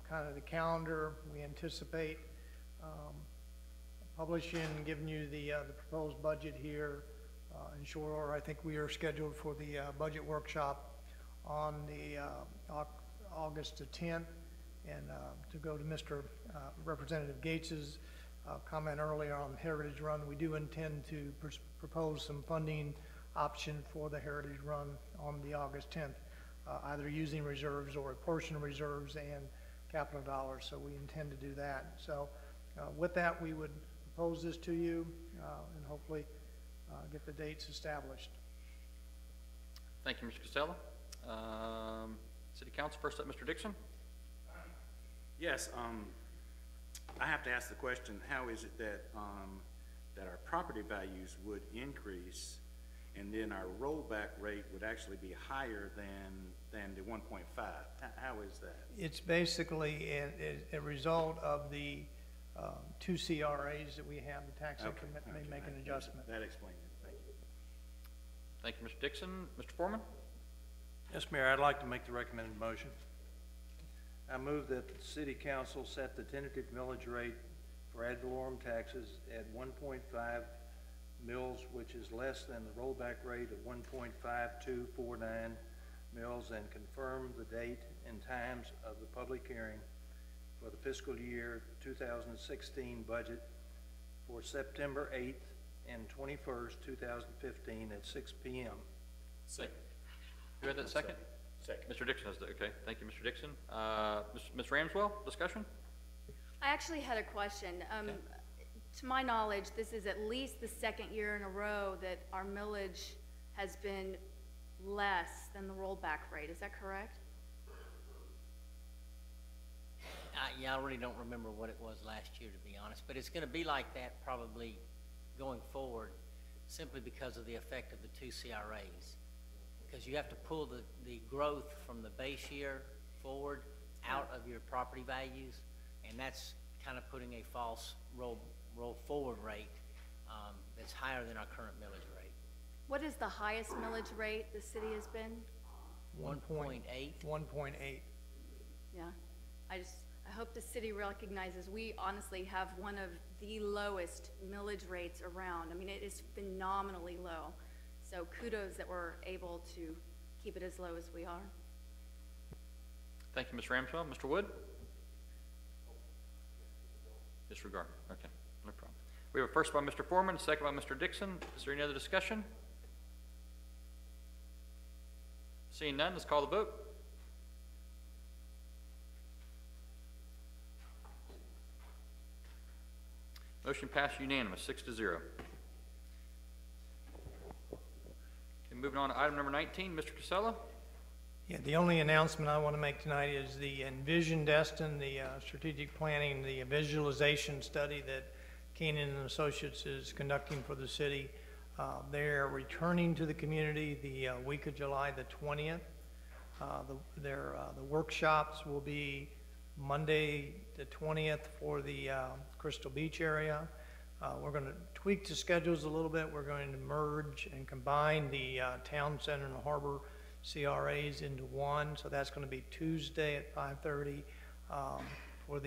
kind of the calendar. We anticipate publishing and giving you the proposed budget here in short order. I think we are scheduled for the budget workshop on the August the 10th. And to go to Mr. Representative Gates's comment earlier on the Heritage Run, we do intend to propose some funding option for the Heritage Run on the August 10th, either using reserves or a portion of reserves and capital dollars. So we intend to do that. So with that, we would propose this to you and hopefully get the dates established. Thank you, Mr. Casella. City Council, first up, Mr. Dixon. Yes, I have to ask the question, how is it that, that our property values would increase and then our rollback rate would actually be higher than the 1.5? How is that? It's basically a result of the two CRAs that we have. The tax increment may make an adjustment. That explains it. Thank you. Thank you, Mr. Dixon. Mr. Foreman? Yes, Mayor, I'd like to make the recommended motion. I move that the city council set the tentative millage rate for ad valorem taxes at 1.5 mills, which is less than the rollback rate of 1.5249 mills, and confirm the date and times of the public hearing for the fiscal year 2016 budget for September 8th and 21st, 2015 at 6 p.m. Second. Who had that second? Second. Mr. Dixon has the, okay. Thank you, Mr. Dixon. Ms. Ramswell, discussion? I actually had a question. To my knowledge, this is at least the second year in a row that our millage has been less than the rollback rate. Is that correct? Yeah, I really don't remember what it was last year, to be honest, but it's going to be like that probably going forward, simply because of the effect of the two CRAs. Because you have to pull the growth from the base year forward out of your property values, and that's kind of putting a false roll forward rate that's higher than our current millage rate. What is the highest millage rate the city has been? 1.8. 1.8. Yeah. I hope the city recognizes we honestly have one of the lowest millage rates around. I mean, it is phenomenally low. So kudos that we're able to keep it as low as we are. Thank you, Ms. Ramswell. Mr. Wood? Disregard. Okay, no problem. We have a first by Mr. Foreman, a second by Mr. Dixon. Is there any other discussion? Seeing none, let's call the vote. Motion passed unanimous, 6-0. Okay, moving on to item number 19, Mr. Casella. Yeah, the only announcement I want to make tonight is the Envision Destin, the strategic planning, the visualization study that Keenan and Associates is conducting for the city. They're returning to the community the week of July the 20th. The workshops will be Monday the 20th for the Crystal Beach area. We're going to tweak the schedules a little bit. We're going to merge and combine the town center and harbor CRAs into one. So that's going to be Tuesday at 5:30 for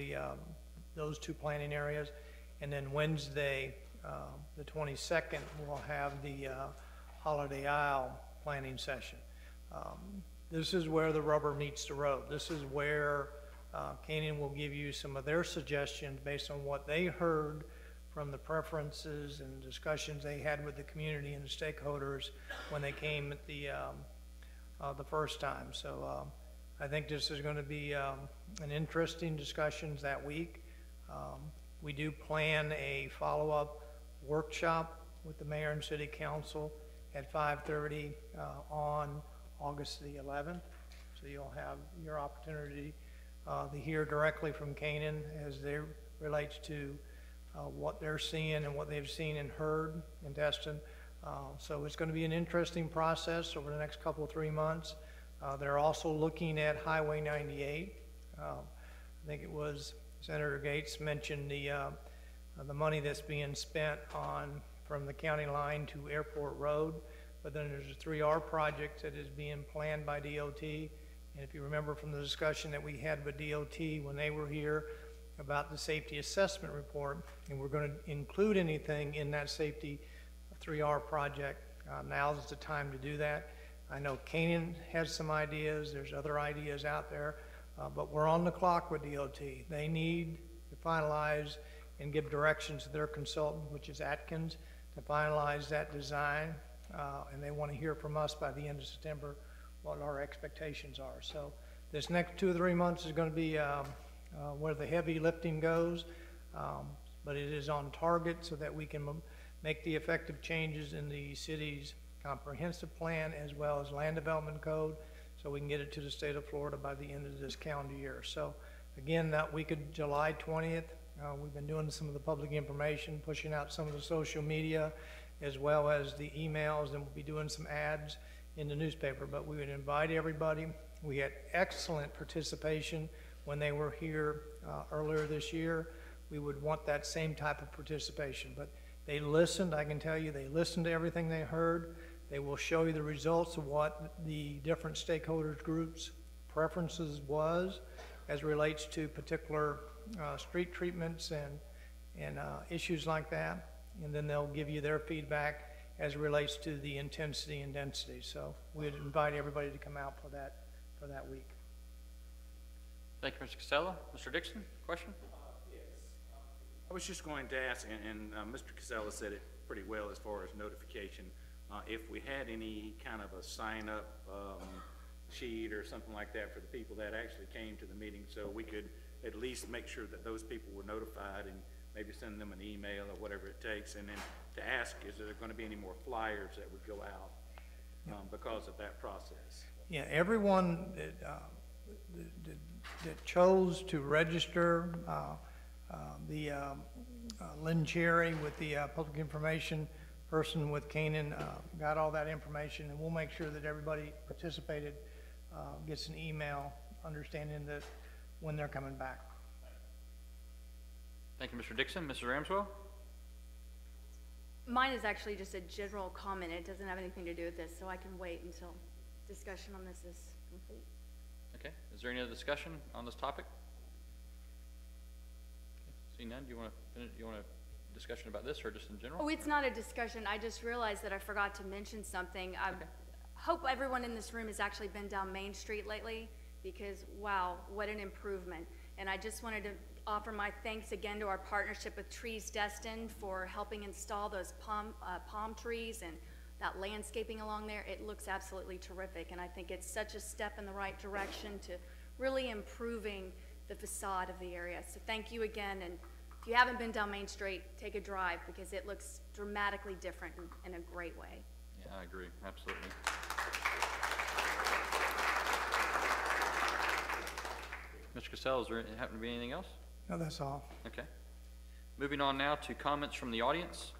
those two planning areas. And then Wednesday, the 22nd, we'll have the Holiday Isle planning session. This is where the rubber meets the road. This is where Canaan will give you some of their suggestions based on what they heard from the preferences and discussions they had with the community and the stakeholders when they came at the first time. So I think this is going to be an interesting discussions that week. We do plan a follow-up workshop with the mayor and city council at 5:30 on August the 11th. So you'll have your opportunity to hear directly from Canaan as they relates to what they're seeing and what they've seen and heard in Destin. So it's going to be an interesting process over the next couple of 3 months. They're also looking at Highway 98. I think it was Senator Gates mentioned the money that's being spent on from the county line to Airport Road, but then there's a 3R project that is being planned by DOT. And if you remember from the discussion that we had with DOT when they were here about the safety assessment report, and we're going to include anything in that safety 3R project, now's the time to do that. I know Canaan has some ideas, there's other ideas out there, but we're on the clock with DOT. They need to finalize and give directions to their consultant, which is Atkins, to finalize that design, and they want to hear from us by the end of September what our expectations are. So this next 2 or 3 months is going to be where the heavy lifting goes, but it is on target so that we can make the effective changes in the city's comprehensive plan as well as land development code, so we can get it to the state of Florida by the end of this calendar year. So again, that week of July 20th, we've been doing some of the public information, pushing out some of the social media as well as the emails, and we'll be doing some ads in the newspaper. But we would invite everybody. We had excellent participation when they were here earlier this year. We would want that same type of participation, but they listened. I can tell you they listened to everything they heard. They will show you the results of what the different stakeholders groups preferences was as relates to particular street treatments and issues like that. And then they'll give you their feedback as it relates to the intensity and density. So we'd invite everybody to come out for that week. Thank you, Mr. Casella. Mr. Dixon, question? I was just going to ask, and Mr. Casella said it pretty well as far as notification. If we had any kind of a sign-up sheet or something like that for the people that actually came to the meeting, so we could at least make sure that those people were notified and maybe send them an email or whatever it takes. And then to ask, is there going to be any more flyers that would go out because of that process? Yeah, everyone that chose to register, Lynn Cherry with the public information person with Canaan got all that information, and we'll make sure that everybody participated gets an email understanding that when they're coming back. Thank you, Mr. Dixon. Mrs. Ramswell? Mine is actually just a general comment. It doesn't have anything to do with this, so I can wait until discussion on this is complete. Okay. Is there any other discussion on this topic? Okay. See none. Do you want a discussion about this or just in general? Oh, it's not a discussion. I just realized that I forgot to mention something. I hope everyone in this room has actually been down Main Street lately, because wow, what an improvement. And I just wanted to offer my thanks again to our partnership with Trees Destin for helping install those palm trees and that landscaping along there. It looks absolutely terrific, and I think it's such a step in the right direction to really improving the facade of the area. So thank you again, and if you haven't been down Main Street, take a drive because it looks dramatically different in a great way. Yeah, I agree, absolutely. Mr. Cassell, is there happen to be anything else? No, that's all. Okay. Moving on now to comments from the audience.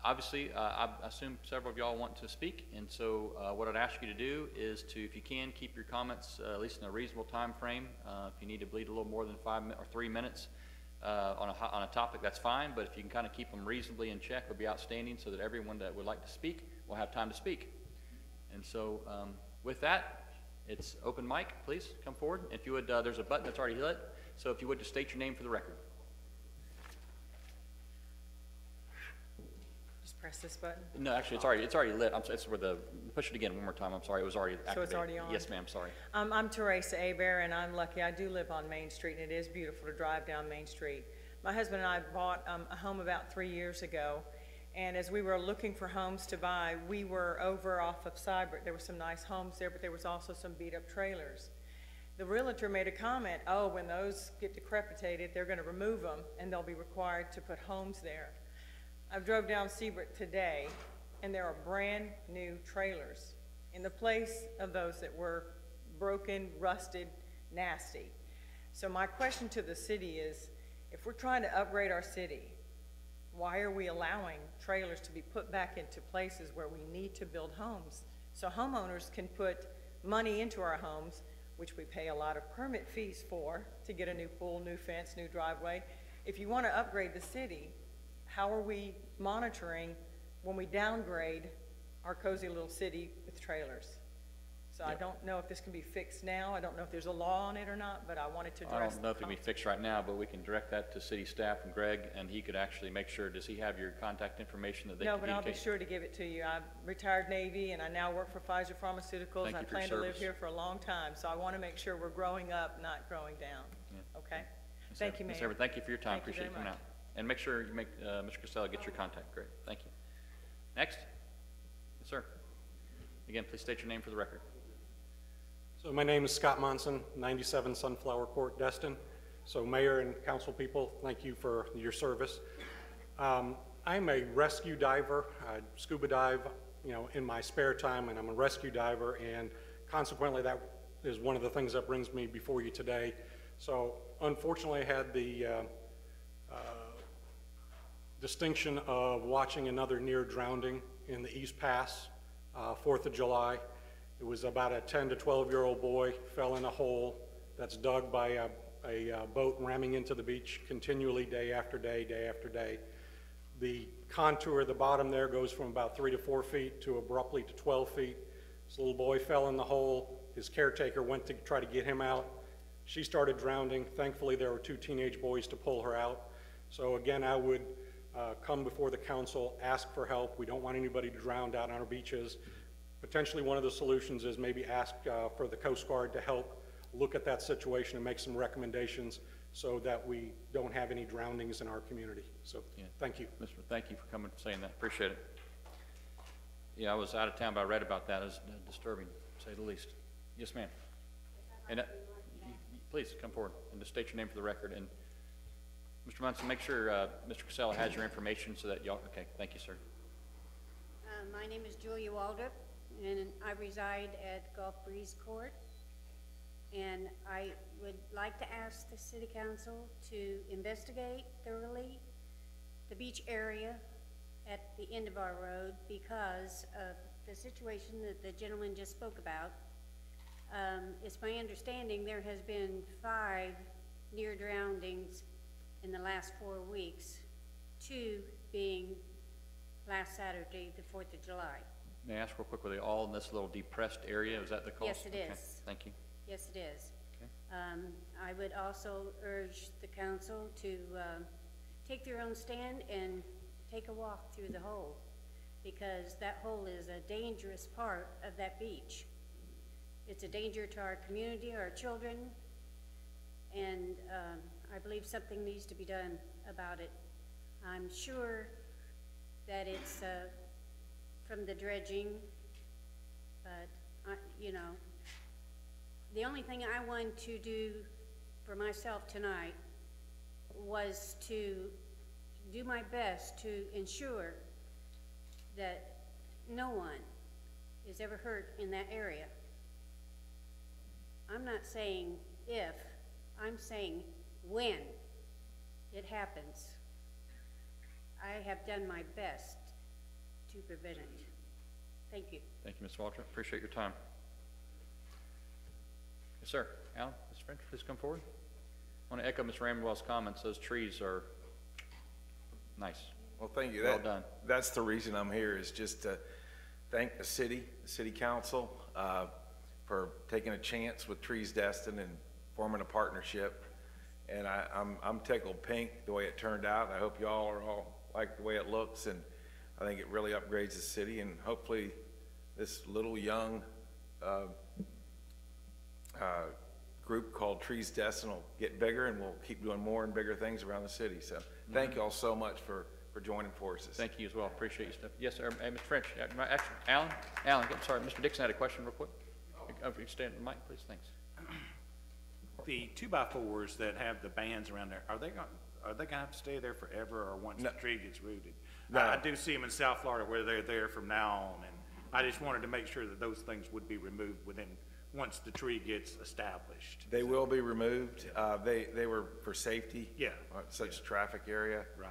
Obviously, I assume several of y'all want to speak, and so what I'd ask you to do is to, if you can, keep your comments at least in a reasonable time frame. If you need to bleed a little more than 3 minutes on a topic, that's fine, but if you can kind of keep them reasonably in check, would be outstanding, so that everyone that would like to speak will have time to speak. And so with that, it's open mic. Please come forward. If you would, there's a button that's already lit, so if you would just state your name for the record. Just press this button? No, actually, it's already lit. It's where the, push it again one more time. I'm sorry, it was already activated. So it's already on? Yes, ma'am, sorry. I'm Teresa Aber, and I'm lucky. I do live on Main Street, and it is beautiful to drive down Main Street. My husband and I bought a home about 3 years ago, and as we were looking for homes to buy, we were over off of Cybert. There were some nice homes there, but there was also some beat-up trailers. The realtor made a comment, oh, when those get decrepitated, they're going to remove them, and they'll be required to put homes there. I drove down Seabrook today, and there are brand new trailers in the place of those that were broken, rusted, nasty. So my question to the city is, if we're trying to upgrade our city, why are we allowing trailers to be put back into places where we need to build homes? So homeowners can put money into our homes, which we pay a lot of permit fees for, to get a new pool, new fence, new driveway. If you want to upgrade the city, how are we monitoring when we downgrade our cozy little city with trailers? So I don't know if this can be fixed now. I don't know if there's a law on it or not, but I wanted to address. I don't know if it can be fixed right now, but we can direct that to city staff and Greg, and he could actually make sure, does he have your contact information that they No, can but I'll be communicate? sure to give it to you. I'm retired Navy, and I now work for Pfizer Pharmaceuticals. Thank I you for your plan to live service. here for a long time, so I want to make sure we're growing up, not growing down. Yeah. Okay? Ms. Thank you, Ms. Mayor. Everett, thank you for your time. Thank you Appreciate you very coming much. out. And make sure you make Mr. Costello get your contact. Great. Thank you. Next. Yes, sir. Again, please state your name for the record. So my name is Scott Monson, 97 Sunflower Court, Destin. So Mayor and council people, thank you for your service. I'm a rescue diver. I scuba dive, in my spare time, and I'm a rescue diver, and consequently that is one of the things that brings me before you today. So unfortunately I had the distinction of watching another near drowning in the East Pass, 4th of July. It was about a 10 to 12-year-old boy, fell in a hole that's dug by a boat ramming into the beach continually day after day, day after day. The contour of the bottom there goes from about 3 to 4 feet to abruptly to 12 feet. This little boy fell in the hole. His caretaker went to try to get him out. She started drowning. Thankfully, there were 2 teenage boys to pull her out. So again, I would come before the council, ask for help. We don't want anybody to drown out on our beaches. Potentially one of the solutions is maybe ask for the Coast Guard to help look at that situation and make some recommendations so that we don't have any drownings in our community. So thank you. Mr. Thank you for coming and saying that. Appreciate it. Yeah, I was out of town, but I read about that. It was disturbing, to say the least. Yes, ma'am. And please come forward and just state your name for the record. And Mr. Munson, make sure Mr. Casella has your information so that y'all, okay, thank you, sir. My name is Julia Waldrop, and I reside at Gulf Breeze Court. And I would like to ask the City Council to investigate thoroughly the beach area at the end of our road because of the situation that the gentleman just spoke about. It's my understanding there has been 5 near drownings in the last 4 weeks, 2 being last Saturday, the 4th of July. May I ask real quick, were they all in this little depressed area? Is that the cause? Yes, it Okay, is. thank you. Yes, it is. Okay. I would also urge the council to take their own stand and take a walk through the hole, because that hole is a dangerous part of that beach. It's a danger to our community, our children, and I believe something needs to be done about it. I'm sure that it's from the dredging, but the only thing I wanted to do for myself tonight was to do my best to ensure that no one is ever hurt in that area. I'm not saying if, I'm saying when it happens. I have done my best to prevent it. Thank you. Thank you, Ms. Waltrip. Appreciate your time. Yes, sir. Alan, Mr. French, please come forward. I want to echo Ms. Ramwell's comments. Those trees are nice. Well, thank you. Well done. That's the reason I'm here, is just to thank the city council, for taking a chance with Trees Destin and forming a partnership. And I'm tickled pink the way it turned out. I hope y'all are all like the way it looks, and I think it really upgrades the city, and hopefully this little young group called Trees Destin will get bigger, and we'll keep doing more and bigger things around the city. So thank you all so much for joining forces. Thank you as well. Appreciate you, Steph. Yes, sir. Hey, Mr. French. Actually, Alan, I'm sorry. Mr. Dixon had a question real quick. If you stand the mic, please. Thanks. The 2x4s that have the bands around there, are they going to have to stay there forever, or once the tree gets rooted? No. I do see them in South Florida where they're there from now on, and I just wanted to make sure that those things would be removed once the tree gets established. They will be removed. They were for safety. Yeah. Such a traffic area. Right.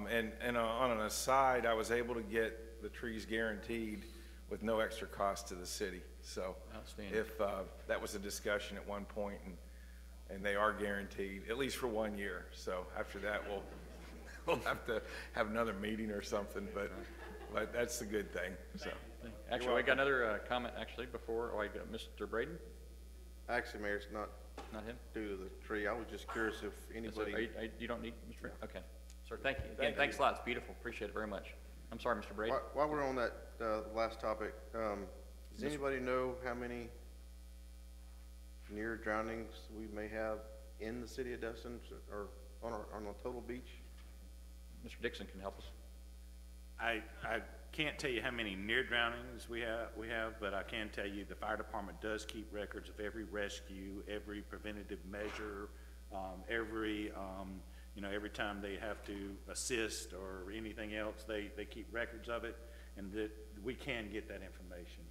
And on an aside, I was able to get the trees guaranteed with no extra cost to the city. So outstanding. If that was a discussion at one point, and they are guaranteed at least for 1 year. So after that, we'll have to have another meeting or something. But that's the good thing. So actually, I got another comment actually before. I got Mr. Braden. Actually, Mayor, it's not him due to the tree. I was just curious if anybody. You don't need Mr. Braden? Okay. Sir, thank you. Again, thanks a lot. It's beautiful. Appreciate it very much. I'm sorry, Mr. Braden. While we're on that last topic, does anybody know how many near drownings we may have in the city of Destin or on the total beach? Mr. Dixon can help us. I can't tell you how many near drownings we have, but I can tell you the fire department does keep records of every rescue, every preventative measure, every time they have to assist or anything else, they keep records of it, and that we can get that information.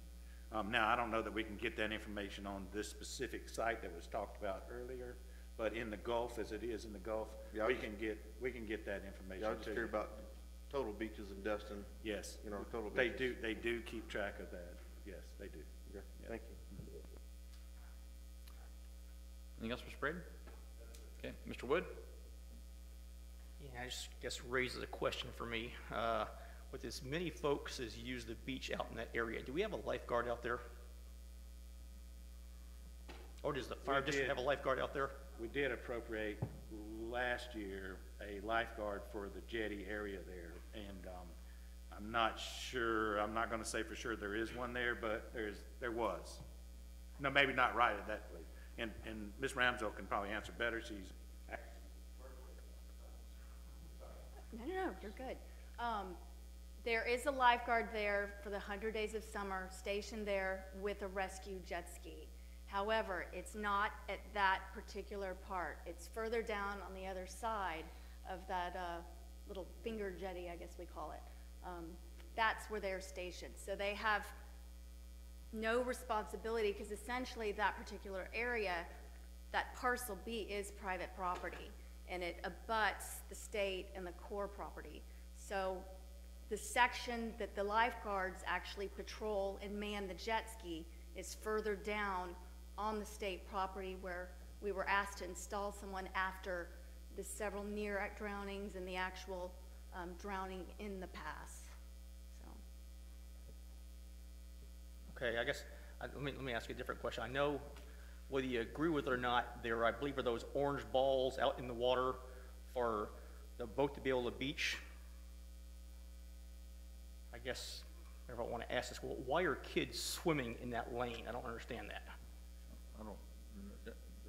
Now, I don't know that we can get that information on this specific site that was talked about earlier, but in the Gulf, as it is in the Gulf, we can get that information. Yeah, I was just curious about total beaches in Destin. Yes. Total They beaches. they do keep track of that. Yes, they do. Okay. Yeah. Thank you. Anything else, Mr. Braden? Okay, Mr. Wood? Yeah, I just guess raises a question for me. With as many folks as use the beach out in that area, do we have a lifeguard out there? Or does the fire district have a lifeguard out there? We did appropriate last year a lifeguard for the jetty area there, and I'm not sure, I'm not gonna say for sure there is one there, but there was. No, maybe not right at that place. And Ms. Ramsell can probably answer better. She's No, you're good. There is a lifeguard there for the 100 Days of Summer, stationed there with a rescue jet ski. However, it's not at that particular part. It's further down on the other side of that little finger jetty, I guess we call it. That's where they're stationed. So they have no responsibility, because essentially that particular area, that parcel B is private property, and it abuts the state and the core property. So the section that the lifeguards actually patrol and man the jet ski is further down on the state property, where we were asked to install someone after the several near drownings and the actual drowning in the pass. So. Okay, I guess, let me ask you a different question. I know, whether you agree with it or not, there, I believe, are those orange balls out in the water for the boat to be able to beach. I guess, if I want to ask this, well, why are kids swimming in that lane? I don't understand that.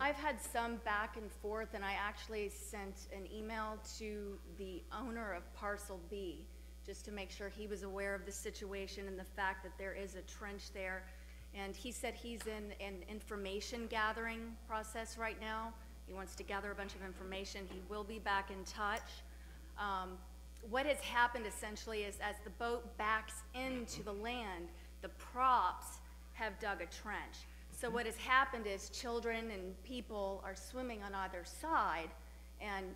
I've had some back and forth, and I actually sent an email to the owner of Parcel B just to make sure he was aware of the situation and the fact that there is a trench there. And he said he's in an information gathering process right now. He wants to gather a bunch of information. He will be back in touch. what has happened essentially is as the boat backs into the land, the props have dug a trench. So what has happened is children and people are swimming on either side, and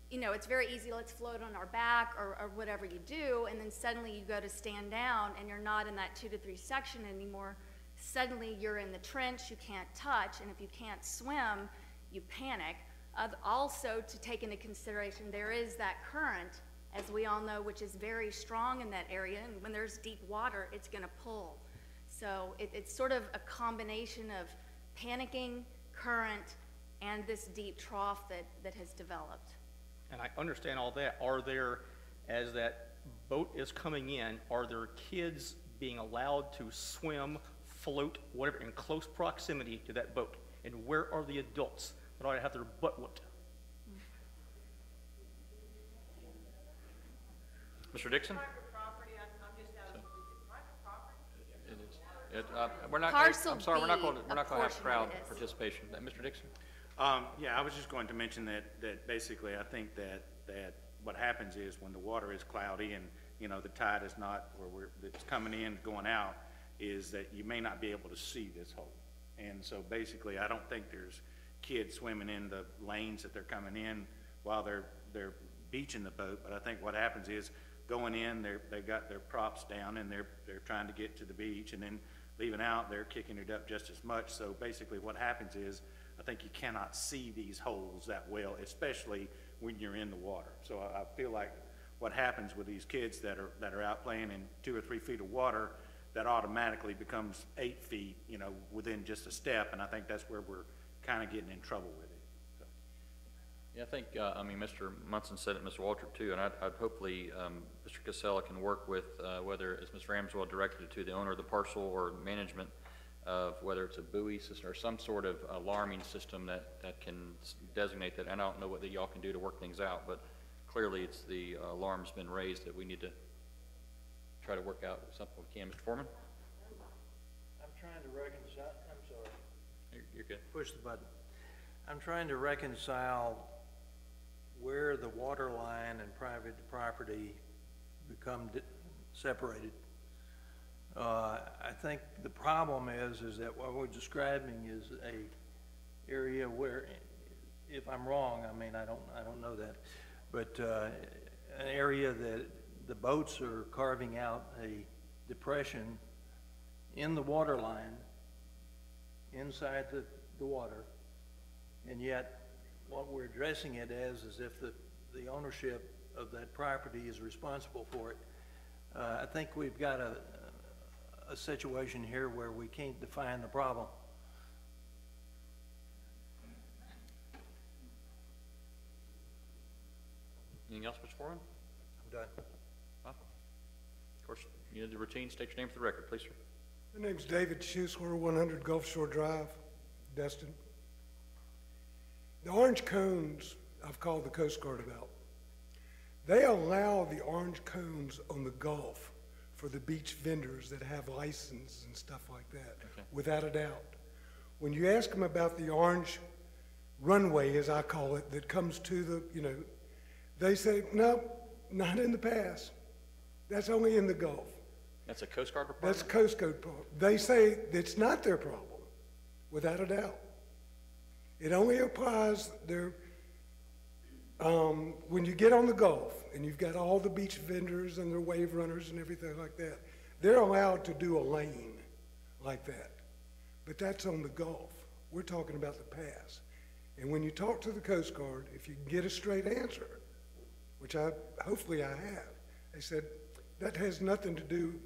you know, it's very easy, let's float on our back or whatever you do, and then suddenly you go to stand down and you're not in that 2 to 3 section anymore. Suddenly you're in the trench, you can't touch, and if you can't swim, you panic. Also, to take into consideration, there is that current, as we all know, which is very strong in that area, and when there's deep water, it's gonna pull. So it's sort of a combination of panicking, current, and this deep trough that has developed. And I understand all that. Are there, as that boat is coming in, are there kids being allowed to swim, float, whatever, in close proximity to that boat? And where are the adults that ought to have their butt whooped? Mr. Dixon? We're not. Parcel I'm sorry. We're not going to. B, We're not going to have a crowd portion of it is. participation. Mr. Dixon. Yeah, I was just going to mention that basically I think that what happens is when the water is cloudy and, you know, the tide is not where it's coming in, going out, is that you may not be able to see this hole. And so basically I don't think there's kids swimming in the lanes that they're coming in while they're beaching the boat. But I think what happens is going in, they've got their props down and they're trying to get to the beach, and then leaving out, they're kicking it up just as much. So basically what happens is I think you cannot see these holes that well, especially when you're in the water. So I feel like what happens with these kids that are out playing in 2 or 3 feet of water, that automatically becomes 8 feet, you know, within just a step, and I think that's where we're kind of getting in trouble with it. So. Yeah, I think, I mean, Mr. Munson said it, Mr. Waltrip too, and I'd hopefully, Mr. Casella can work with, whether, as Ms. Ramswell directed it to, the owner of the parcel or management of whether it's a buoy system or some sort of alarming system that can designate that. And I don't know what y'all can do to work things out, but clearly it's the alarm's been raised that we need to try to work out something we can. Mr. Foreman? I'm trying to reconcile, I'm sorry. You're good. Push the button. I'm trying to reconcile where the water line and private property become separated. I think the problem is that what we're describing is a area where, if I'm wrong, I mean, I don't know that, but an area that the boats are carving out a depression in the water line inside the water, and yet what we're addressing it as is if the ownership of that property is responsible for it. I think we've got a situation here where we can't define the problem. Anything else, Mr. Foreman? I'm done. Of course, you need the routine. State your name for the record, please, sir. My name's David Schusler, 100 Gulf Shore Drive, Destin. The orange cones I've called the Coast Guard about. They allow the orange cones on the Gulf for the beach vendors that have licenses and stuff like that, without a doubt. When you ask them about the orange runway, as I call it, that comes to the, you know, they say, no, not in the pass. That's only in the Gulf. That's a Coast Guard requirement? That's Coast Guard problem. They say it's not their problem, without a doubt. It only applies there when you get on the Gulf and you've got all the beach vendors and their wave runners and everything like that. They're allowed to do a lane like that, but that's on the Gulf. We're talking about the pass. And when you talk to the Coast Guard, if you can get a straight answer, which hopefully I have, they said that has nothing to do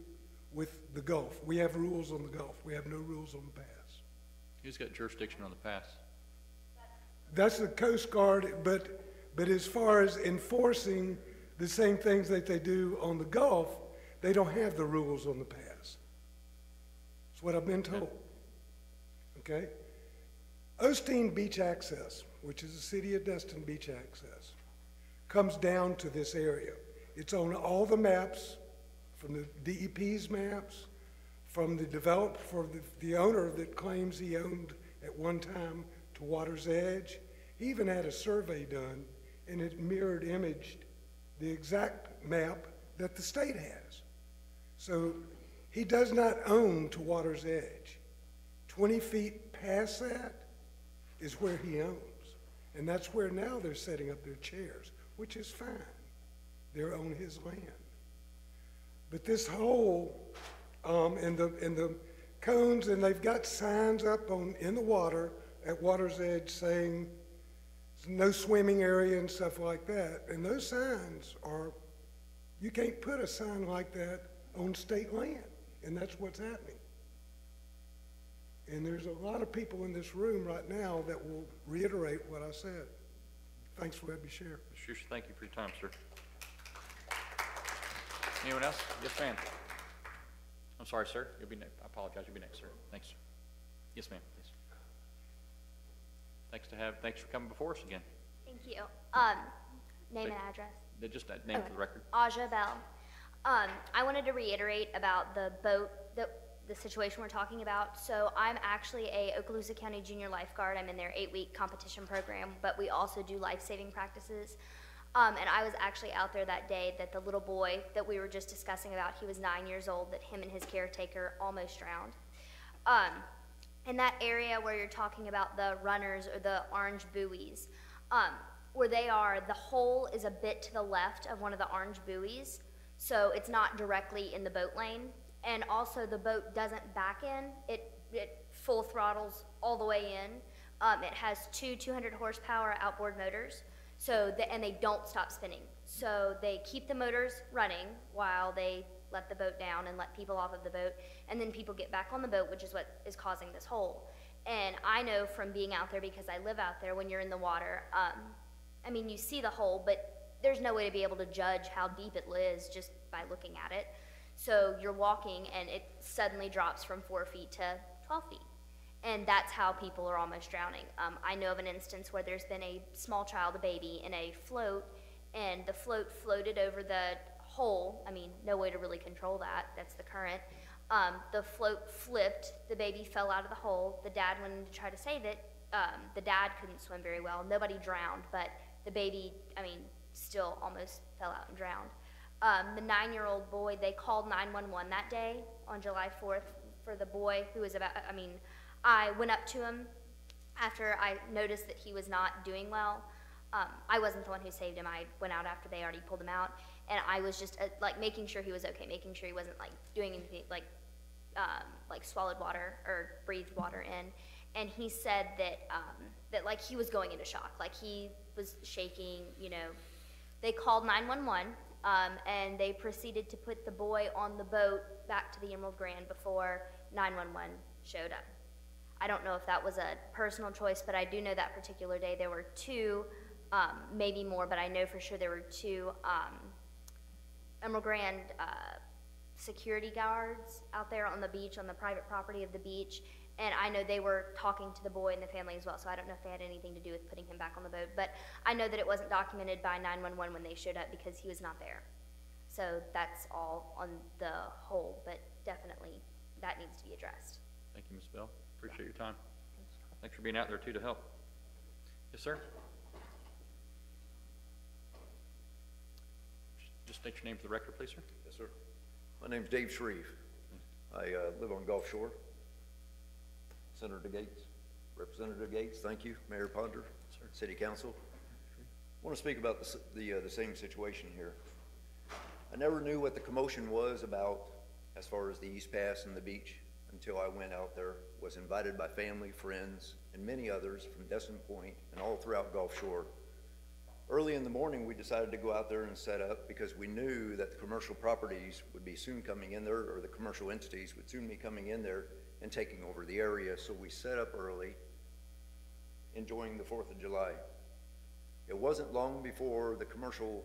with the Gulf. We have rules on the Gulf. We have no rules on the pass. Who's got jurisdiction on the pass? That's the Coast Guard, but as far as enforcing the same things that they do on the Gulf, they don't have the rules on the pass. That's what I've been told. Okay? Osteen Beach Access, which is the city of Destin beach access, comes down to this area. It's on all the maps, from the DEP's maps, from the developer, for the owner that claims he owned at one time to Water's Edge. He even had a survey done, and it mirrored imaged the exact map that the state has. So he does not own to water's edge. 20 feet past that is where he owns. And that's where now they're setting up their chairs, which is fine. They're on his land. But this hole in the cones, and they've got signs up in the water at water's edge saying no swimming area and stuff like that. And those signs are, you can't put a sign like that on state land. And that's what's happening. And there's a lot of people in this room right now that will reiterate what I said. Thanks for letting me share. Mr. Schuster, thank you for your time, sir. Anyone else? Yes, ma'am. I'm sorry, sir. You'll be next. I apologize. You'll be next, sir. Thanks, sir. Yes, ma'am, please. Thanks for coming before us again. Thank you. Name and address. Just that name for the record. Aja Bell. I wanted to reiterate about the boat, the situation we're talking about. So I'm actually a Okaloosa County junior lifeguard. I'm in their 8-week competition program, but we also do life-saving practices. And I was actually out there that day that the little boy that we were just discussing about, he was 9 years old, that him and his caretaker almost drowned. In that area where you're talking about the runners or the orange buoys, where they are, the hole is a bit to the left of one of the orange buoys, so it's not directly in the boat lane. And also the boat doesn't back in, it full throttles all the way in. It has two 200 horsepower outboard motors, and they don't stop spinning. So they keep the motors running while they let the boat down and let people off of the boat, and then people get back on the boat, which is what is causing this hole. And I know from being out there, because I live out there, when you're in the water, I mean, you see the hole, but there's no way to be able to judge how deep it is just by looking at it. So you're walking and it suddenly drops from 4 feet to 12 feet. And that's how people are almost drowning. I know of an instance where there's been a small child, a baby, in a float, and the float floated over the hole. I mean, no way to really control that. That's the current. The float flipped. The baby fell out of the hole. The dad went in to try to save it. The dad couldn't swim very well. Nobody drowned, but the baby, I mean, still almost fell out and drowned. The 9-year-old boy, they called 911 that day on July 4th for the boy who was I went up to him after I noticed that he was not doing well. I wasn't the one who saved him. I went out after they already pulled him out, and I was just like making sure he was okay, making sure he wasn't like doing anything like swallowed water or breathed water in. And he said that like he was going into shock, like he was shaking, you know. They called 911, and they proceeded to put the boy on the boat back to the Emerald Grand before 911 showed up. I don't know if that was a personal choice, but I do know that particular day there were two, maybe more, but I know for sure there were two Emerald Grand security guards out there on the beach, on the private property of the beach, and I know they were talking to the boy and the family as well, so I don't know if they had anything to do with putting him back on the boat, but I know that it wasn't documented by 911 when they showed up because he was not there. So that's all on the whole, but definitely that needs to be addressed. Thank you, Ms. Bell. Appreciate your time. Thanks for being out there, too, to help. Yes, sir? Just state your name for the record, please, sir. Yes, sir. My name's Dave Shreve. I live on Gulf Shore. Senator Gates, Representative Gates, thank you, Mayor Ponder, City Council. I want to speak about the same situation here. I never knew what the commotion was about as far as the East Pass and the beach until I went out there, was invited by family, friends, and many others from Destin Point and all throughout Gulf Shore. Early in the morning, we decided to go out there and set up because we knew that the commercial properties would be soon coming in there, or the commercial entities would soon be coming in there and taking over the area. So we set up early, enjoying the 4th of July. It wasn't long before the commercial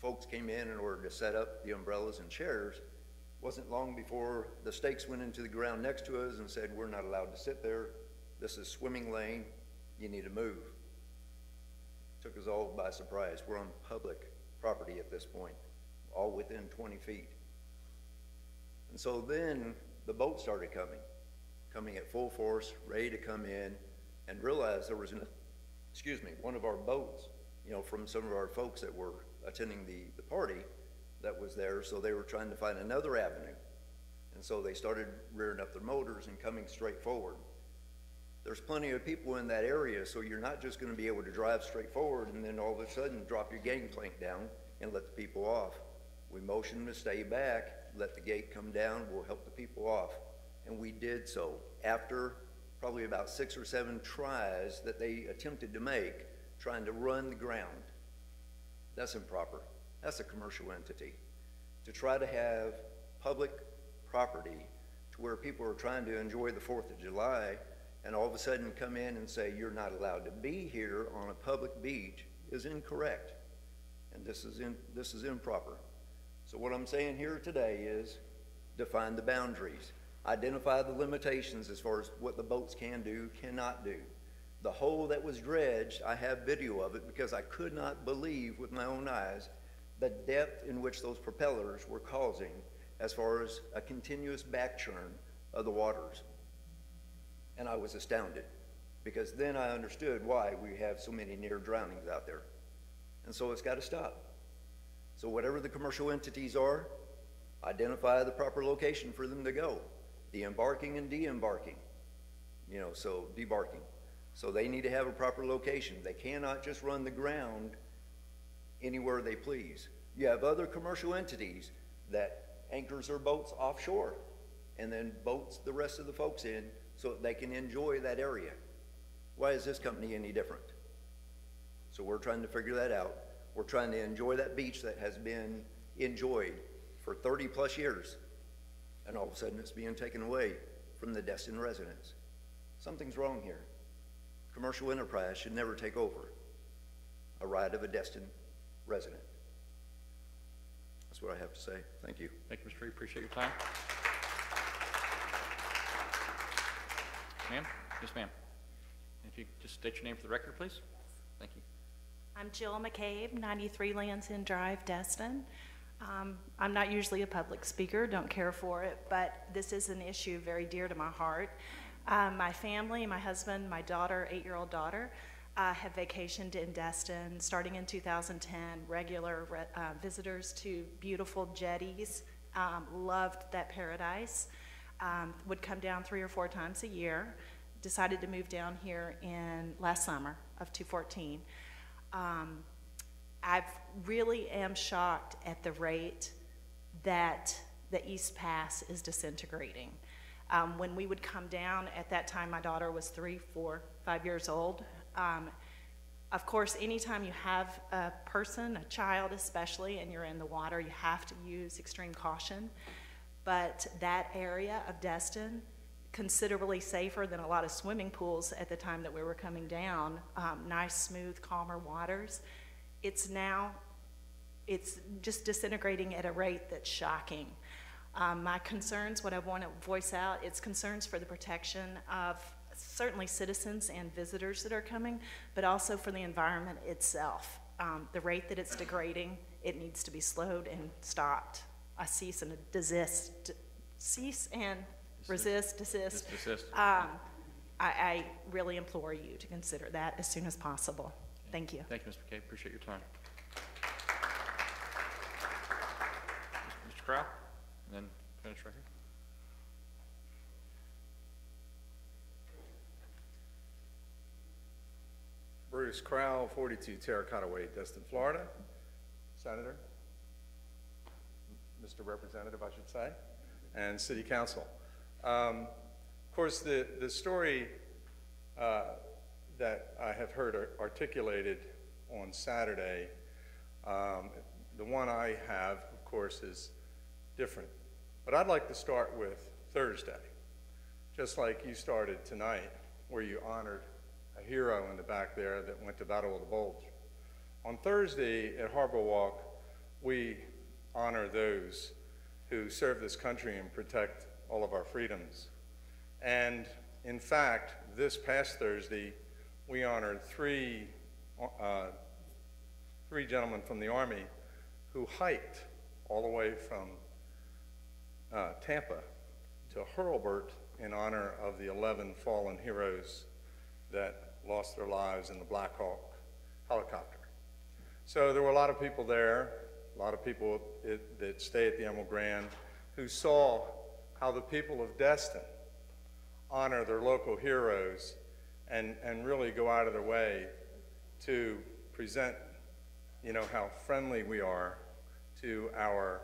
folks came in order to set up the umbrellas and chairs. Wasn't long before the stakes went into the ground next to us and said, we're not allowed to sit there. This is swimming lane. You need to move. Took us all by surprise. We're on public property at this point, all within 20 feet. And so then the boat started coming at full force, ready to come in, and realized there was one of our boats you know, from some of our folks that were attending the party that was there, so they were trying to find another avenue. And so they started rearing up their motors and coming straight forward. There's plenty of people in that area, so you're not just gonna be able to drive straight forward and then all of a sudden drop your gangplank down and let the people off. We motioned them to stay back, let the gate come down, we'll help the people off. And we did so. After probably about 6 or 7 tries that they attempted to make, trying to run the ground. That's improper. That's a commercial entity. To try to have public property to where people are trying to enjoy the 4th of July and all of a sudden come in and say you're not allowed to be here on a public beach is incorrect. And this is improper. So what I'm saying here today is define the boundaries. Identify the limitations as far as what the boats can do, cannot do. The hole that was dredged, I have video of it because I could not believe with my own eyes the depth in which those propellers were causing as far as a continuous back churn of the waters. And I was astounded because then I understood why we have so many near drownings out there. And so it's got to stop. So whatever the commercial entities are, identify the proper location for them to go. The embarking and de-embarking, you know, so debarking. So they need to have a proper location. They cannot just run the ground anywhere they please. You have other commercial entities that anchors their boats offshore and then boats the rest of the folks in so that they can enjoy that area. Why is this company any different? So we're trying to figure that out. We're trying to enjoy that beach that has been enjoyed for 30 plus years. And all of a sudden it's being taken away from the Destin residents. Something's wrong here. Commercial enterprise should never take over a right of a Destin resident. That's what I have to say. Thank you. Thank you, Mr. Reed. Appreciate your time. Ma'am? Yes, ma'am. If you just state your name for the record, please. Thank you. I'm Jill McCabe, 93 Lands End Drive, Destin. I'm not usually a public speaker, don't care for it, but this is an issue very dear to my heart. My family, my husband, my daughter, 8-year-old daughter, have vacationed in Destin starting in 2010, regular visitors to beautiful jetties, loved that paradise, would come down 3 or 4 times a year, decided to move down here in last summer of 2014. I really am shocked at the rate that the East Pass is disintegrating. When we would come down, at that time my daughter was 3, 4, 5 years old. Of course, anytime you have a person, a child especially, and you're in the water, you have to use extreme caution. But that area of Destin, considerably safer than a lot of swimming pools at the time that we were coming down, nice, smooth, calmer waters. It's just disintegrating at a rate that's shocking. My concerns, what I want to voice out, it's concerns for the protection of certainly citizens and visitors that are coming, but also for the environment itself. The rate that it's degrading, it needs to be slowed and stopped. A cease and desist. I really implore you to consider that as soon as possible. Okay. Thank you. Thank you, Mr. McCabe. Appreciate your time. Mr. Crow, and then finish right here. Bruce Crowell, 42 Terracotta Way, Destin, Florida. Senator, Mr. Representative, I should say, and City Council. Of course, the story that I have heard articulated on Saturday, the one I have, of course, is different. But I'd like to start with Thursday, just like you started tonight, where you honored a hero in the back there that went to Battle of the Bulge. On Thursday at Harbor Walk, we honor those who serve this country and protect all of our freedoms. And in fact, this past Thursday, we honored three gentlemen from the Army who hiked all the way from Tampa to Hurlburt in honor of the 11 fallen heroes that lost their lives in the Black Hawk helicopter. So there were a lot of people there, a lot of people that stay at the Emerald Grand, who saw how the people of Destin honor their local heroes and really go out of their way to present, you know, how friendly we are to our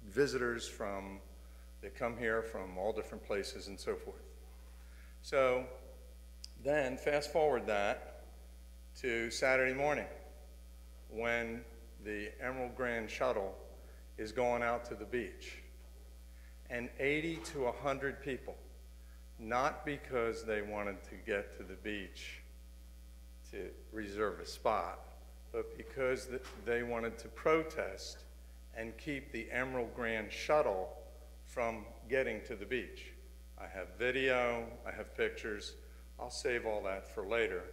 visitors that come here from all different places and so forth. So then fast forward that to Saturday morning when the Emerald Grand Shuttle is going out to the beach. And 80 to 100 people, not because they wanted to get to the beach to reserve a spot, but because they wanted to protest and keep the Emerald Grand Shuttle from getting to the beach. I have video, I have pictures. I'll save all that for later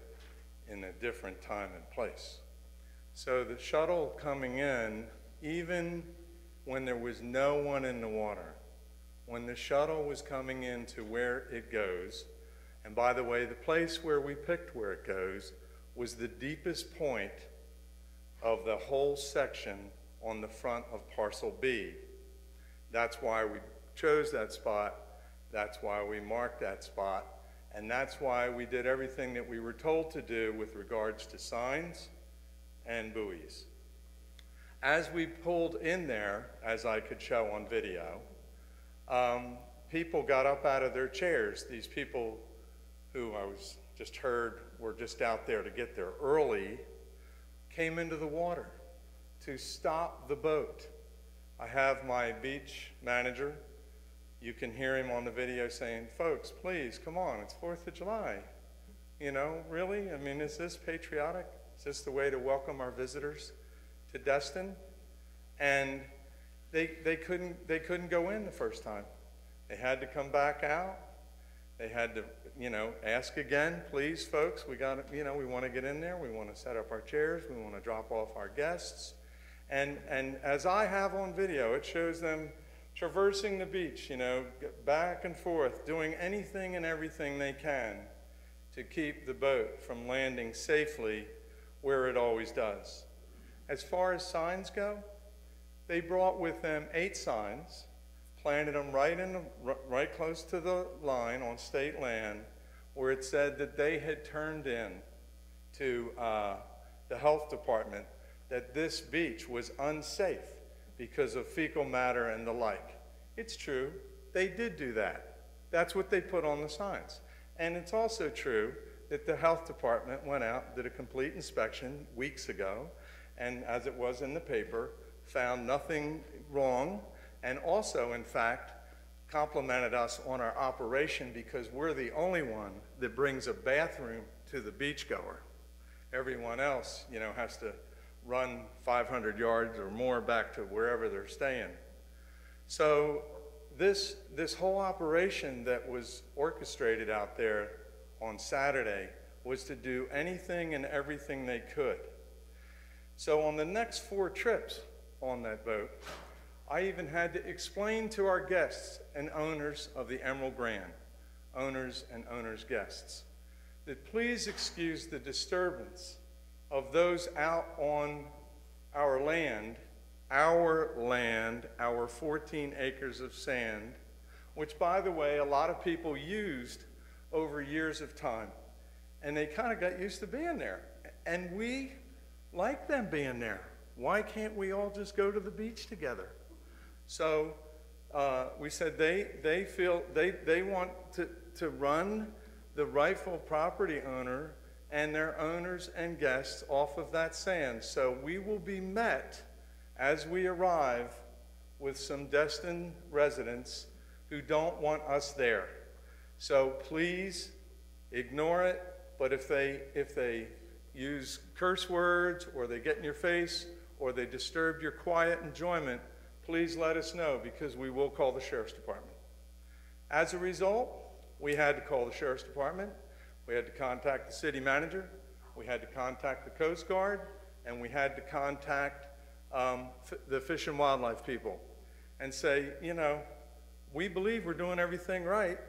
in a different time and place. So the shuttle coming in, even when there was no one in the water, when the shuttle was coming in to where it goes, and by the way, the place where we picked where it goes was the deepest point of the whole section on the front of Parcel B. That's why we chose that spot, that's why we marked that spot, and that's why we did everything that we were told to do with regards to signs and buoys. As we pulled in there, as I could show on video, people got up out of their chairs. These people who I was just heard were just out there to get there early, came into the water to stop the boat. I have my beach manager. You can hear him on the video saying, folks, please, come on, it's 4th of July. You know, really? I mean, is this patriotic? Is this the way to welcome our visitors to Destin? And they couldn't go in the first time. They had to come back out. They had to, you know, ask again, please, folks, we got, you know, we want to get in there. We want to set up our chairs. We want to drop off our guests. And as I have on video, it shows them traversing the beach, you know, back and forth, doing anything and everything they can to keep the boat from landing safely where it always does. As far as signs go, they brought with them 8 signs, planted them right close to the line on state land, where it said that they had turned in to the health department that this beach was unsafe because of fecal matter and the like. It's true, they did do that. That's what they put on the signs. And it's also true that the health department went out, did a complete inspection weeks ago, and as it was in the paper, found nothing wrong, and also, in fact, complimented us on our operation because we're the only one that brings a bathroom to the beachgoer. Everyone else, you know, has to run 500 yards or more back to wherever they're staying. So this whole operation that was orchestrated out there on Saturday was to do anything and everything they could. So on the next 4 trips on that boat, I even had to explain to our guests and owners of the Emerald Grand, owners and owners' guests, that please excuse the disturbance of those out on our land, our 14 acres of sand, which, by the way, a lot of people used over years of time. And they kind of got used to being there. And we like them being there. Why can't we all just go to the beach together? So we said they feel they want to run the rightful property owner and their owners and guests off of that sand. So we will be met as we arrive with some Destin residents who don't want us there. So please ignore it, but if they use curse words or they get in your face or they disturb your quiet enjoyment, please let us know because we will call the Sheriff's Department. As a result, we had to call the Sheriff's Department. We had to contact the city manager, we had to contact the Coast Guard, and we had to contact the Fish and Wildlife people and say, you know, we believe we're doing everything right.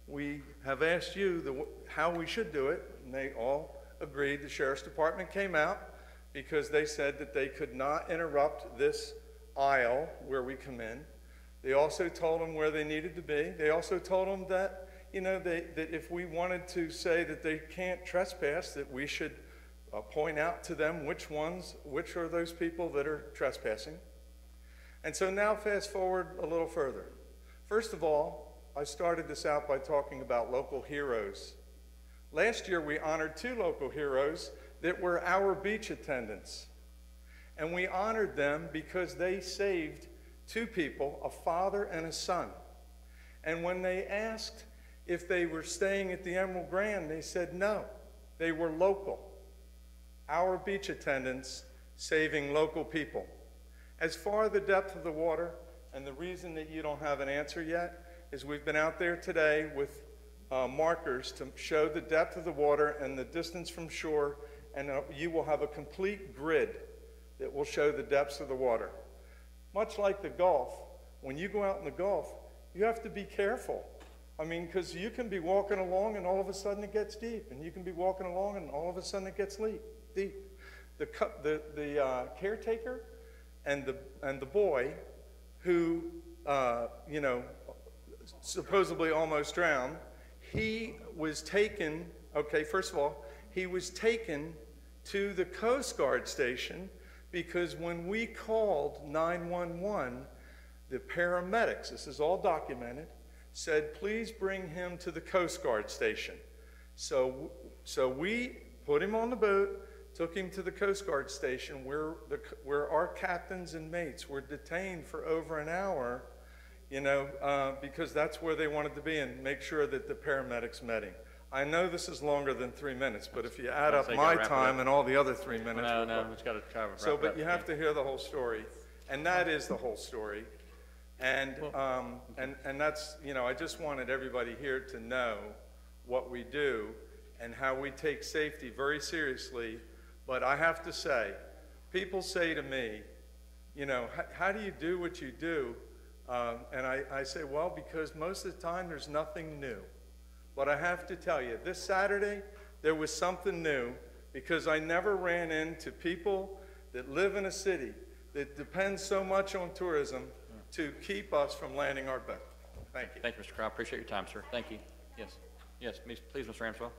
We have asked you how we should do it, and they all agreed. The Sheriff's Department came out. because they said that they could not interrupt this aisle where we come in. They also told them where they needed to be. They also told them that, that if we wanted to say that they can't trespass, that we should point out to them which are those people that are trespassing. And so now fast forward a little further. First of all, I started this out by talking about local heroes. Last year we honored 2 local heroes that were our beach attendants. And we honored them because they saved 2 people, a father and a son. And when they asked if they were staying at the Emerald Grand, they said no, they were local. Our beach attendants saving local people. As far as the depth of the water, and the reason that you don't have an answer yet, is we've been out there today with markers to show the depth of the water and the distance from shore, and you will have a complete grid that will show the depths of the water. Much like the Gulf, when you go out in the Gulf, you have to be careful. I mean, because you can be walking along and all of a sudden it gets deep, and you can be walking along and all of a sudden it gets deep. The caretaker and the boy who, supposedly almost drowned, he was taken, okay, first of all, he was taken to the Coast Guard station because when we called 911, the paramedics, this is all documented, said, please bring him to the Coast Guard station. So we put him on the boat, took him to the Coast Guard station where our captains and mates were detained for over an hour, because that's where they wanted to be, and make sure that the paramedics met him. I know this is longer than 3 minutes, but if you add up my time and all the other 3 minutes. No, it's got to cover. So, but you have to hear the whole story, and that is the whole story. And that's, I just wanted everybody here to know what we do and how we take safety very seriously. But I have to say, people say to me, how do you do what you do? And I say, well, because most of the time there's nothing new. But I have to tell you, this Saturday, there was something new because I never ran into people that live in a city that depends so much on tourism to keep us from landing our boat. Thank you. Thank you, Mr. Crowe. Appreciate your time, sir. Thank you. Yes. Yes, please, Mr. Ramswell.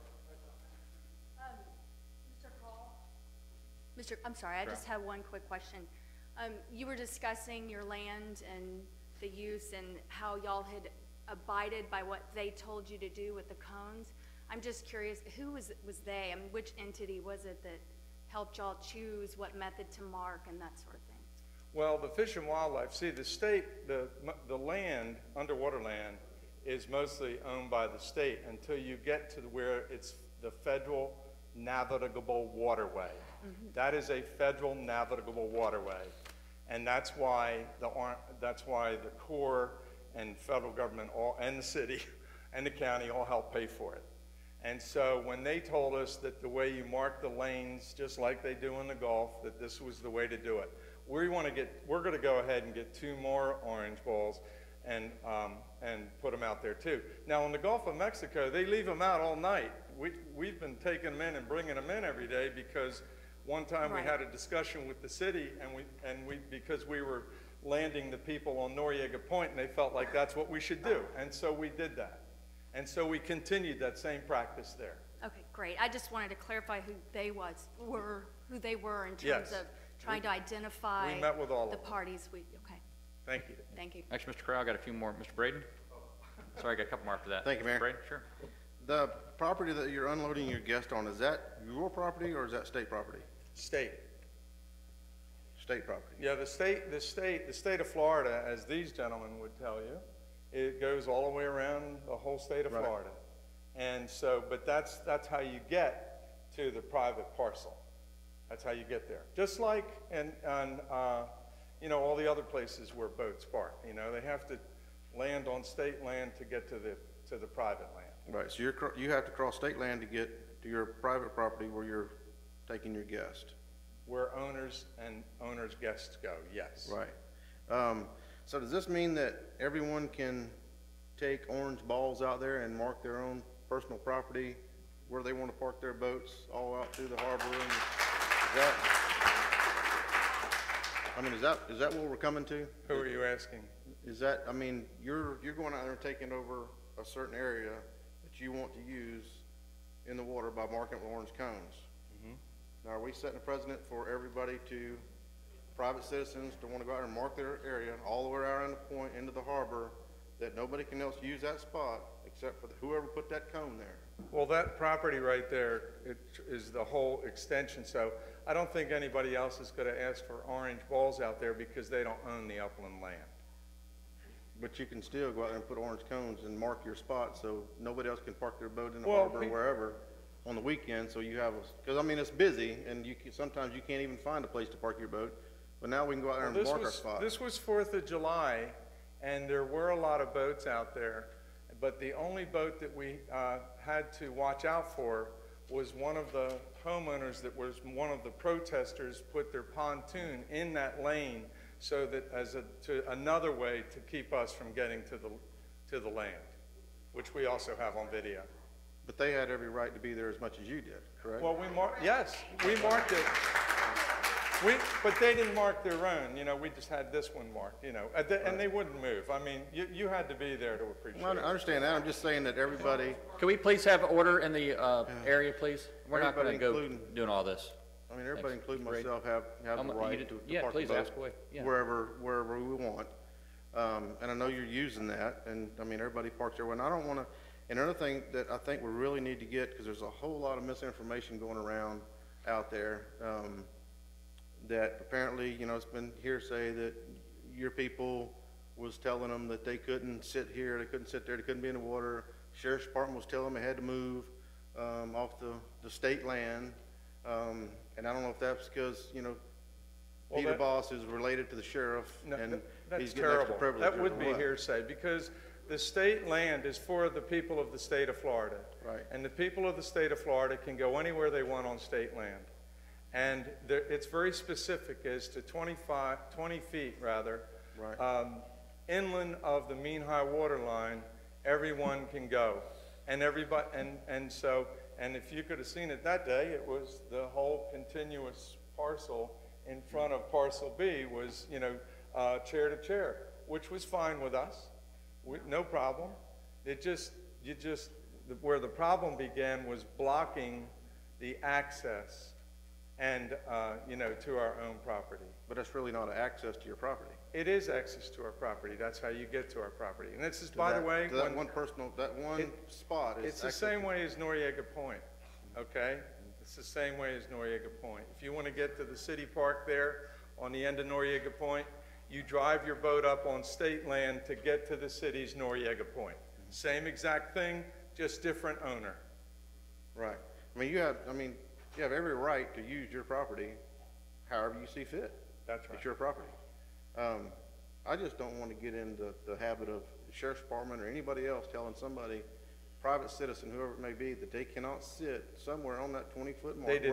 I'm sorry, I just have one quick question. You were discussing your land and the use and how y'all had abided by what they told you to do with the cones. I'm just curious, who was they? I mean, which entity was it that helped y'all choose what method to mark and that sort of thing? Well, the Fish and Wildlife, see, the state, the land, underwater land, is mostly owned by the state until you get to where it's the federal navigable waterway. Mm-hmm. That is a federal navigable waterway, and that's why the Corps and federal government and the city and the county all help pay for it. And so when they told us that the way you mark the lanes, just like they do in the Gulf, that this was the way to do it, we're going to go ahead and get 2 more orange balls and put them out there too. Now in the Gulf of Mexico, they leave them out all night. We've been taking them in and bringing them in every day because one time we had a discussion with the city and because we were landing the people on Noriega Point and they felt like that's what we should do. And so we did that. And so we continued that same practice there. Okay, great. I just wanted to clarify who they were in terms of trying to identify we met with all the of them. parties. Okay. Thank you. Thank you. Actually, Mr. Crowe, I got a few more. Mr. Braden? Sorry, I got a couple more after that. Thank you, Mayor. Mr. Braden, sure. The property that you're unloading your guest on, is that your property or is that state property? State. State property. Yeah, the state of Florida, as these gentlemen would tell you, it goes all the way around the whole state of Florida. And so, but that's how you get to the private parcel. That's how you get there. Just like on all the other places where boats park. They have to land on state land to get to the private land. Right. So you have to cross state land to get to your private property where you're taking your guest. Where owners and owners' guests go. Yes. Right. So does this mean that everyone can take orange balls out there and mark their own personal property where they want to park their boats all out through the harbor? I mean, is that what we're coming to? Who are you asking? Is that, I mean, you're going out there and taking over a certain area that you want to use in the water by marking it with orange cones. Now, are we setting a precedent for everybody to, private citizens to want to go out there and mark their area all the way around the point into the harbor, that nobody can else use that spot except for whoever put that cone there? Well, that property right there, it is the whole extension, so I don't think anybody else is gonna ask for orange balls out there because they don't own the upland land. But you can still go out there and put orange cones and mark your spot so nobody else can park their boat in the Well, harbor or wherever on the weekend, so you have, because I mean, it's busy and sometimes you can't even find a place to park your boat, but now we can go out there and mark our spot. This was 4th of July, and there were a lot of boats out there, but the only boat that we had to watch out for was one of the homeowners that was one of the protesters put their pontoon in that lane so that another way to keep us from getting to the land, which we also have on video. But they had every right to be there as much as you did, correct? Well, we marked it. But they didn't mark their own, you know, we just had this one marked, you know, and they wouldn't move. I mean, you had to be there to appreciate it. Well, I understand that, I'm just saying that everybody. Can we please have order in the area, please? We're not gonna go Everybody doing all this. I mean, everybody, Thanks. including Great. myself, have the right to yeah, park please the boat ask away. Yeah. wherever we want. And I know you're using that, and I mean, everybody parks everywhere, and I don't wanna, and another thing that I think we really need to get, because there's a whole lot of misinformation going around out there, that apparently, you know, it's been hearsay that your people was telling them that they couldn't sit here, they couldn't sit there, they couldn't be in the water. Sheriff's Department was telling them they had to move off the state land. And I don't know if that's because, you know, Peter Boss is related to the sheriff, and he's getting extra privileges. That would be or what. hearsay, because the state land is for the people of the state of Florida. Right. And the people of the state of Florida can go anywhere they want on state land. And it's very specific as to 20 feet rather, right. Inland of the mean high water line, everyone can go. And everybody, and if you could have seen it that day, it was the whole continuous parcel in front of parcel B was, you know, chair to chair, which was fine with us, no problem. Where the problem began was blocking the access and, you know, to our own property. But that's really not access to your property. It is access to our property. That's how you get to our property. And this is, by the way, that one spot is. It's the same way as Noriega Point, okay? It's the same way as Noriega Point. If you want to get to the city park there on the end of Noriega Point, you drive your boat up on state land to get to the city's Noriega Point. Same exact thing, just different owner. Right. I mean, you have every right to use your property however you see fit. That's right. It's your property. I just don't want to get into the habit of the sheriff's department or anybody else telling somebody, private citizen, whoever it may be, that they cannot sit somewhere on that 20-foot mark,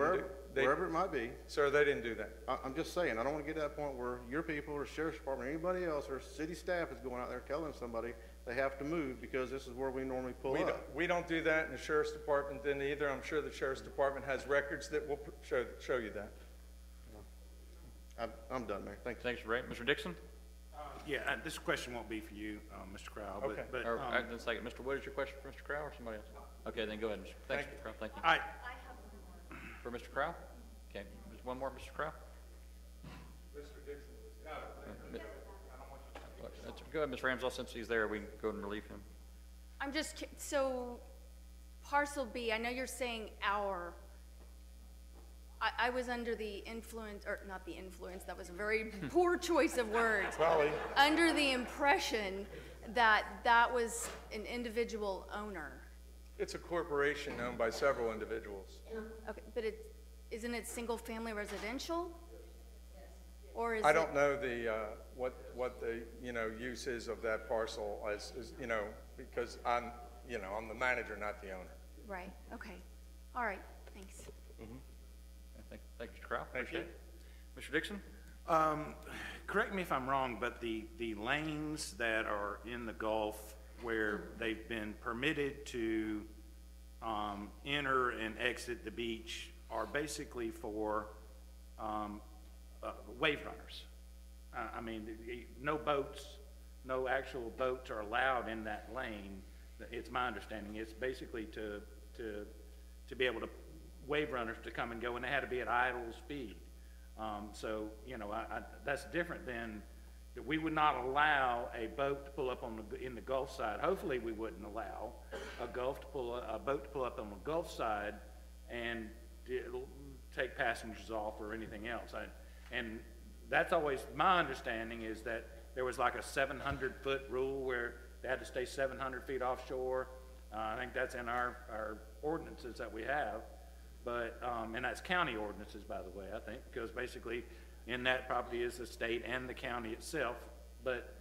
wherever it might be. Sir, they didn't do that. I'm just saying, I don't want to get to that point where your people or sheriff's department or anybody else or city staff is going out there telling somebody they have to move because this is where we normally pull up. We don't do that, and the sheriff's department didn't either. I'm sure the sheriff's department has records that will show you that. I'm done, Mayor. Thank you. Thanks, Ray. Mr. Dixon? Yeah, this question won't be for you, Mr. Crow. Okay. Mr. Wood, is your question for Mr. Crow or somebody else? Okay, then go ahead, Mr. Thanks, Mr. Crow. Thank you. For Mr. Crow? Okay, just one more, Mr. Crow? Mr. Dixon. Go ahead, Ms. Ramsell, since he's there, we can go and relieve him. I'm just, so parcel B, I know you're saying our, I was under the influence, or not the influence, that was a very poor choice of words. Probably. Under the impression that that was an individual owner. It's a corporation owned by several individuals. Okay, but isn't it single-family residential? Or is I don't know the, what the, you know, use is of that parcel as you know, because I'm the manager, not the owner. Right, okay. All right, thanks. Thank you, Mr. Crow. Thank you. Mr. Dixon? Correct me if I'm wrong, but the lanes that are in the Gulf where they've been permitted to enter and exit the beach are basically for wave runners. I mean, no boats, no actual boats are allowed in that lane. It's my understanding. It's basically to be able to wave runners to come and go, and they had to be at idle speed. So, you know, that's different than, we would not allow a boat to pull up in the Gulf side. Hopefully we wouldn't allow a boat to pull up on the Gulf side and take passengers off or anything else. And that's always my understanding, is that there was like a 700-foot rule where they had to stay 700 feet offshore. I think that's in our ordinances that we have. But, and that's county ordinances, by the way, I think, because basically in that property is the state and the county itself. But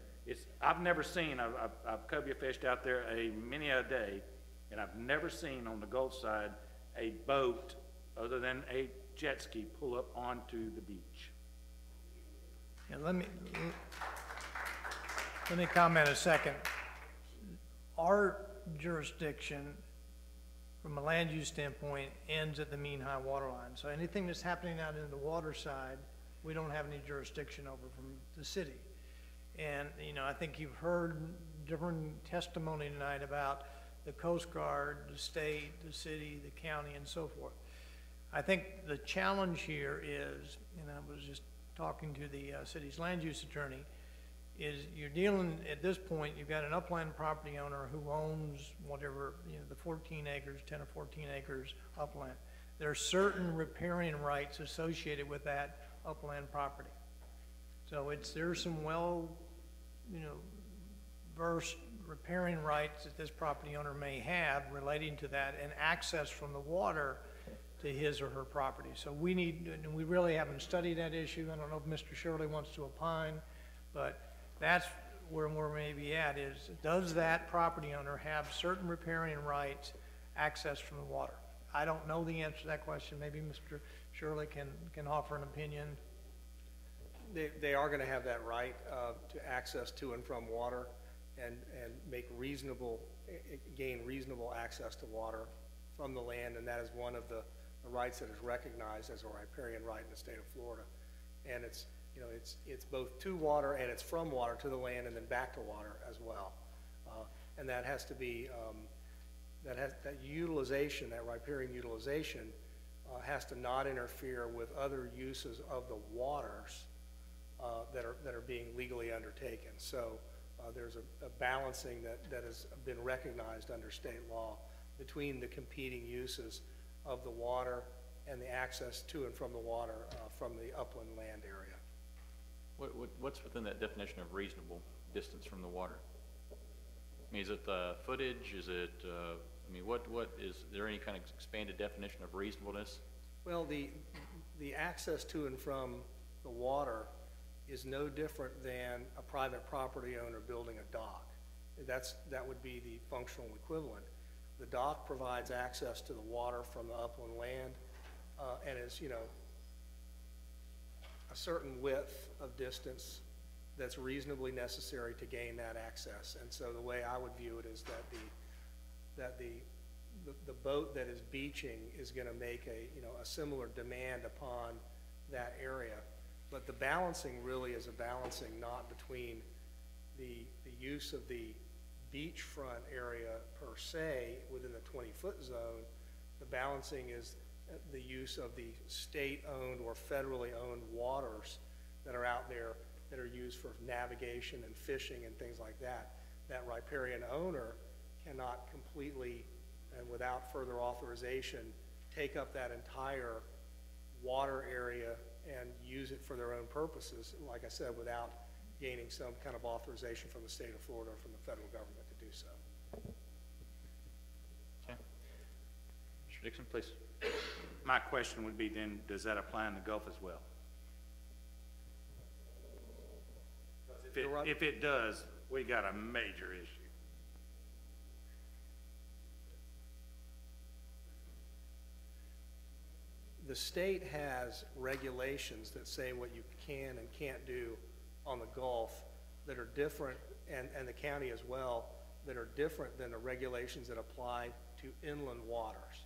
I've never seen, I've cobia fished out there many a day, and I've never seen on the Gulf side a boat other than a jet ski pull up onto the beach. Yeah, let me comment a second. Our jurisdiction, from a land use standpoint, ends at the mean high water line. So anything that's happening out in the water side, we don't have any jurisdiction over from the city. And, you know, I think you've heard different testimony tonight about the Coast Guard, the state, the city, the county, and so forth. I think the challenge here is, and I was just talking to the city's land use attorney, is you're dealing, at this point, you've got an upland property owner who owns whatever, you know, the 14 acres, 10 or 14 acres upland. There are certain riparian rights associated with that upland property. So there's some versed riparian rights that this property owner may have relating to that, and access from the water to his or her property. So we really haven't studied that issue. I don't know if Mr. Shirley wants to opine, but that's where we're maybe at, is does that property owner have certain riparian rights, access from the water? I don't know the answer to that question. Maybe Mr. Shirley can offer an opinion. They are going to have that right to access to and from water, and gain reasonable access to water from the land, and that is one of the rights that is recognized as a riparian right in the state of Florida. And it's, you know, it's both to water and it's from water to the land and then back to water as well. And that has to be, that utilization, that riparian utilization, has to not interfere with other uses of the waters that are being legally undertaken. So there's a balancing that has been recognized under state law between the competing uses of the water and the access to and from the water from the upland land area. What's within that definition of reasonable distance from the water? I mean, is it the footage? Is it, I mean, what is there any kind of expanded definition of reasonableness? Well, the access to and from the water is no different than a private property owner building a dock. That would be the functional equivalent. The dock provides access to the water from the upland land, and is, you know, a certain width of distance that's reasonably necessary to gain that access. And so the way I would view it is that the boat that is beaching is going to make a similar demand upon that area. But the balancing really is a balancing not between the use of the beachfront area per se within the 20-foot zone. The balancing is the use of the state-owned or federally owned waters that are out there that are used for navigation and fishing and things like that. That riparian owner cannot completely and without further authorization take up that entire water area and use it for their own purposes, like I said, without gaining some kind of authorization from the state of Florida or from the federal government to do so. Okay. Mr. Dixon, please. My question would be then, does that apply in the Gulf as well? If it does, we got a major issue. The state has regulations that say what you can and can't do on the Gulf that are different, and the county as well, that are different than the regulations that apply to inland waters.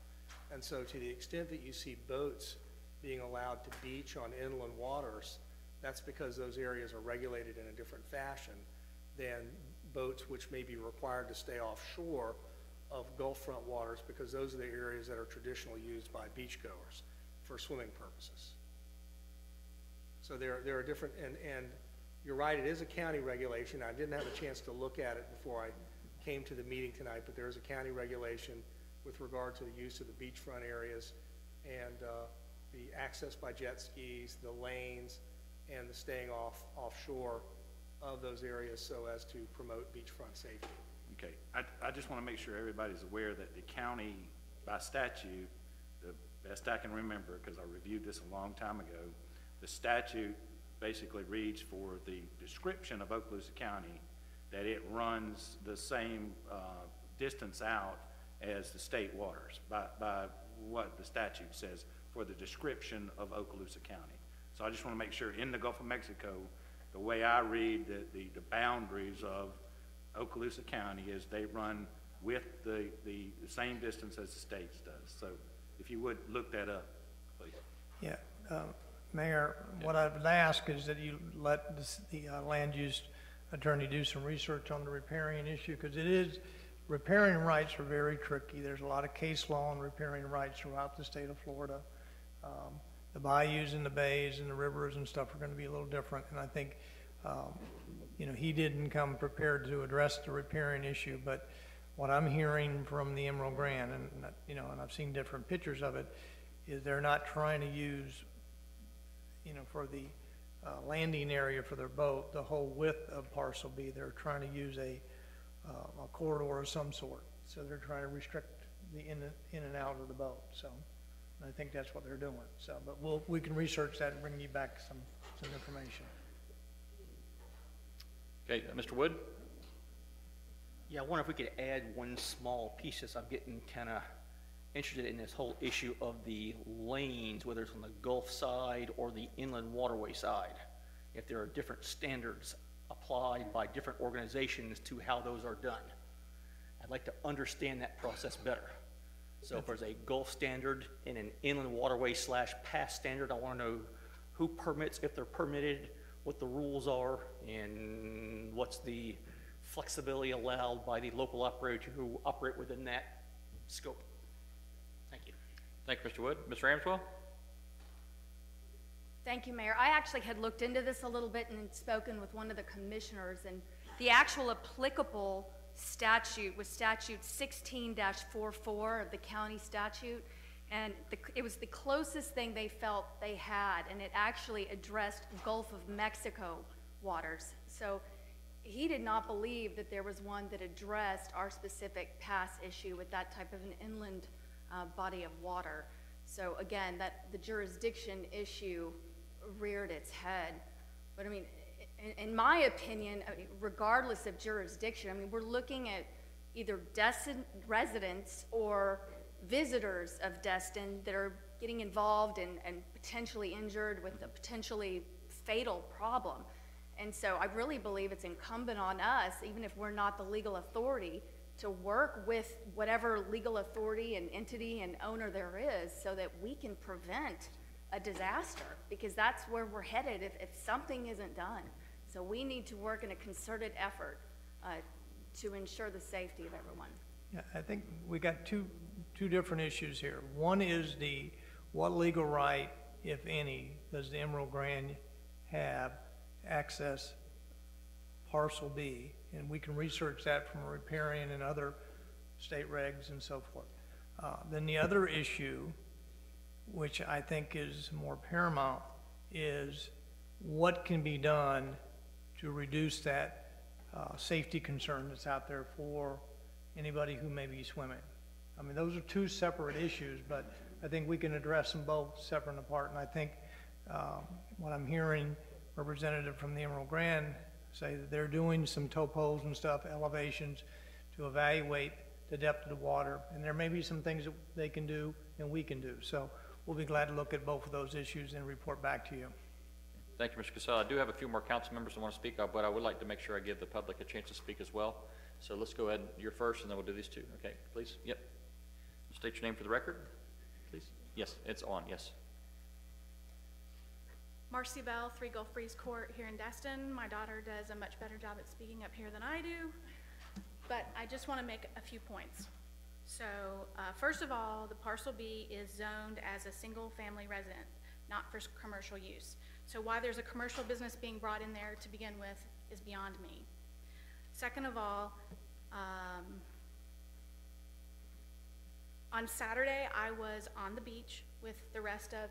And so to the extent that you see boats being allowed to beach on inland waters, that's because those areas are regulated in a different fashion than boats which may be required to stay offshore of Gulf front waters, because those are the areas that are traditionally used by beachgoers for swimming purposes. So there are different, and you're right, it is a county regulation. I didn't have a chance to look at it before I came to the meeting tonight, but there is a county regulation with regard to the use of the beachfront areas and the access by jet skis, the lanes, and the staying offshore of those areas so as to promote beachfront safety. Okay, I just want to make sure everybody's aware that the county, by statute, the best I can remember, because I reviewed this a long time ago, the statute basically reads for the description of Okaloosa County that it runs the same distance out as the state waters by what the statute says for the description of Okaloosa County. So I just want to make sure in the Gulf of Mexico, the way I read the boundaries of Okaloosa County is they run with the same distance as the states does. So if you would look that up, please. Yeah, Mayor, what I would ask is that you let the land use attorney do some research on the riparian issue, because riparian rights are very tricky. There's a lot of case law on riparian rights throughout the state of Florida. The bayous and the bays and the rivers and stuff are going to be a little different, and I think you know, he didn't come prepared to address the riparian issue, but what I'm hearing from the Emerald Grand, and you know, and I've seen different pictures of it, is they're not trying to use, you know, for the landing area for their boat, the whole width of parcel B. They're trying to use a corridor of some sort. So they're trying to restrict the in and out of the boat. So I think that's what they're doing. So, but we can research that and bring you back some information. Okay, Mr. Wood? Yeah, I wonder if we could add one small piece, as I'm getting kind of interested in this whole issue of the lanes, whether it's on the Gulf side or the inland waterway side, if there are different standards applied by different organizations to how those are done. I'd like to understand that process better. So if there's a Gulf standard and an inland waterway / pass standard, I want to know who permits, if they're permitted, what the rules are, and what's the flexibility allowed by the local operator who operate within that scope. Thank you. Thank you, Mr. Wood. Mr. Ramswell? Thank you, Mayor. I actually had looked into this a little bit and spoken with one of the commissioners, and the actual applicable statute was statute 16-44 of the county statute, and it was the closest thing they felt they had, and it actually addressed Gulf of Mexico waters. So he did not believe that there was one that addressed our specific pass issue with that type of an inland body of water. So again, that the jurisdiction issue reared its head. But I mean, in my opinion, regardless of jurisdiction, I mean, we're looking at either Destin residents or visitors of Destin that are getting involved and potentially injured with a potentially fatal problem. And so I really believe it's incumbent on us, even if we're not the legal authority, to work with whatever legal authority and entity and owner there is so that we can prevent a disaster, because that's where we're headed if something isn't done. So we need to work in a concerted effort to ensure the safety of everyone. Yeah, I think we got two different issues here. One is what legal right, if any, does the Emerald Grand have access parcel B? And we can research that from riparian and other state regs and so forth. Then the other issue, which I think is more paramount, is what can be done to reduce that safety concern that's out there for anybody who may be swimming. I mean, those are two separate issues, but I think we can address them both separate and apart. And I think what I'm hearing representative from the Emerald Grand say that they're doing some topos and stuff, elevations, to evaluate the depth of the water. And there may be some things that they can do and we can do. So we'll be glad to look at both of those issues and report back to you. Thank you, Mr. Casella. I do have a few more council members that want to speak, but I would like to make sure I give the public a chance to speak as well. So let's go ahead. You're first, and then we'll do these two. Okay, please. Yep. State your name for the record, please. Yes, it's on. Yes. Marcy Bell, 3 Gulf Breeze Court here in Destin. My daughter does a much better job at speaking up here than I do, but I just want to make a few points. So first of all, the parcel B is zoned as a single family resident, not for commercial use. So why there's a commercial business being brought in there to begin with is beyond me. Second of all, on Saturday, I was on the beach with the rest of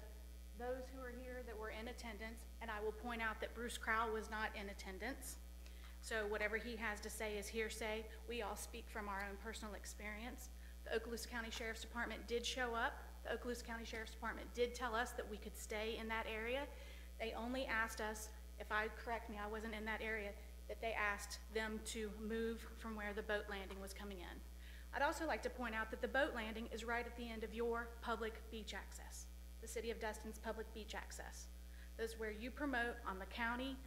those who are here that were in attendance, and I will point out that Bruce Crowell was not in attendance. So whatever he has to say is hearsay. We all speak from our own personal experience. The Okaloosa County Sheriff's Department did show up. The Okaloosa County Sheriff's Department did tell us that we could stay in that area. They only asked us, if I correct me, I wasn't in that area, that they asked them to move from where the boat landing was coming in. I'd also like to point out that the boat landing is right at the end of your public beach access, the City of Destin's public beach access. Those where you promote on the county,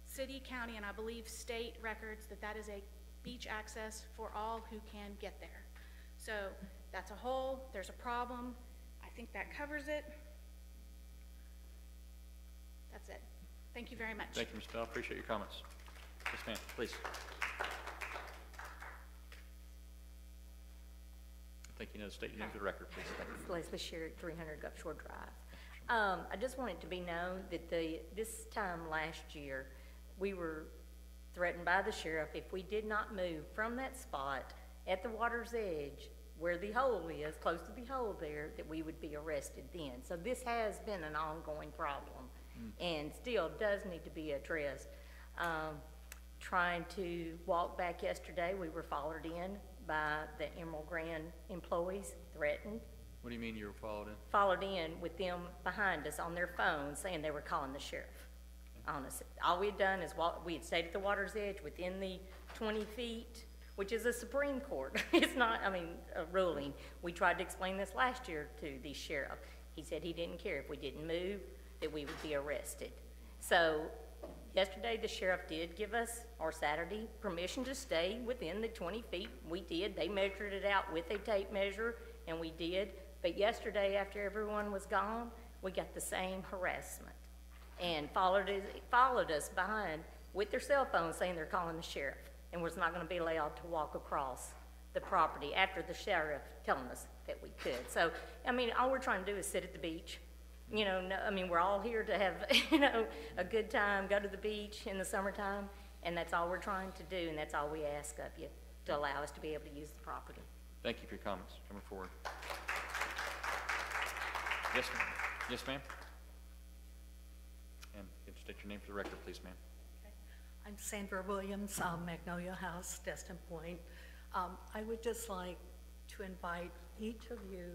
city, county, and I believe state records that that is a beach access for all who can get there. So that's a hole, there's a problem. I think that covers it. That's it. Thank you very much. Thank you, Ms. Bell. Appreciate your comments. Yes, ma'am, please. I think you know the state your name for the record, please. Thank you. Leslie Sherrick, 300 Gulf Shore Drive. I just want it to be known that this time last year, we were threatened by the sheriff if we did not move from that spot at the water's edge where the hole is, close to the hole there, that we would be arrested then. So this has been an ongoing problem and still does need to be addressed. Trying to walk back yesterday, we were followed in by the Emerald Grand employees, threatened. What do you mean you were followed in? Followed in with them behind us on their phones saying they were calling the sheriff on us. All we had done is we had stayed at the water's edge within the 20 feet, which is a Supreme Court. It's not, I mean, a ruling. We tried to explain this last year to the sheriff. He said he didn't care if we didn't move, that we would be arrested. So yesterday the sheriff did give us, or Saturday, permission to stay within the 20 feet. We did. They measured it out with a tape measure, and we did. But yesterday, after everyone was gone, we got the same harassment and followed us behind with their cell phones saying they're calling the sheriff and was not going to be allowed to walk across the property after the sheriff telling us that we could. So, I mean, all we're trying to do is sit at the beach. You know, no, I mean, we're all here to have, you know, a good time, go to the beach in the summertime, and that's all we're trying to do, and that's all we ask of you, to allow us to be able to use the property. Thank you for your comments. Coming forward. Yes, ma'am. Yes, ma'am. And you have to state your name for the record, please, ma'am. Okay. I'm Sandra Williams, Magnolia House, Destin Point. I would just like to invite each of you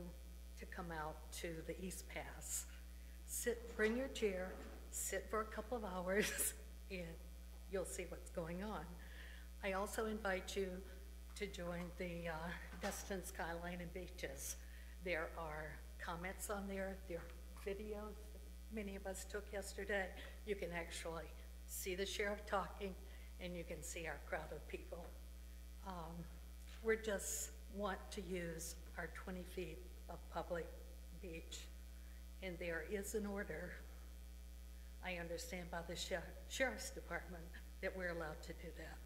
to come out to the East Pass. Bring your chair, sit for a couple of hours, and you'll see what's going on. I also invite you to join the Destin Skyline and Beaches. There are comments on there. There are videos that many of us took yesterday. You can actually see the sheriff talking, and you can see our crowd of people. We just want to use our 20 feet of public beach, and there is an order, I understand, by the Sheriff's Department that we're allowed to do that.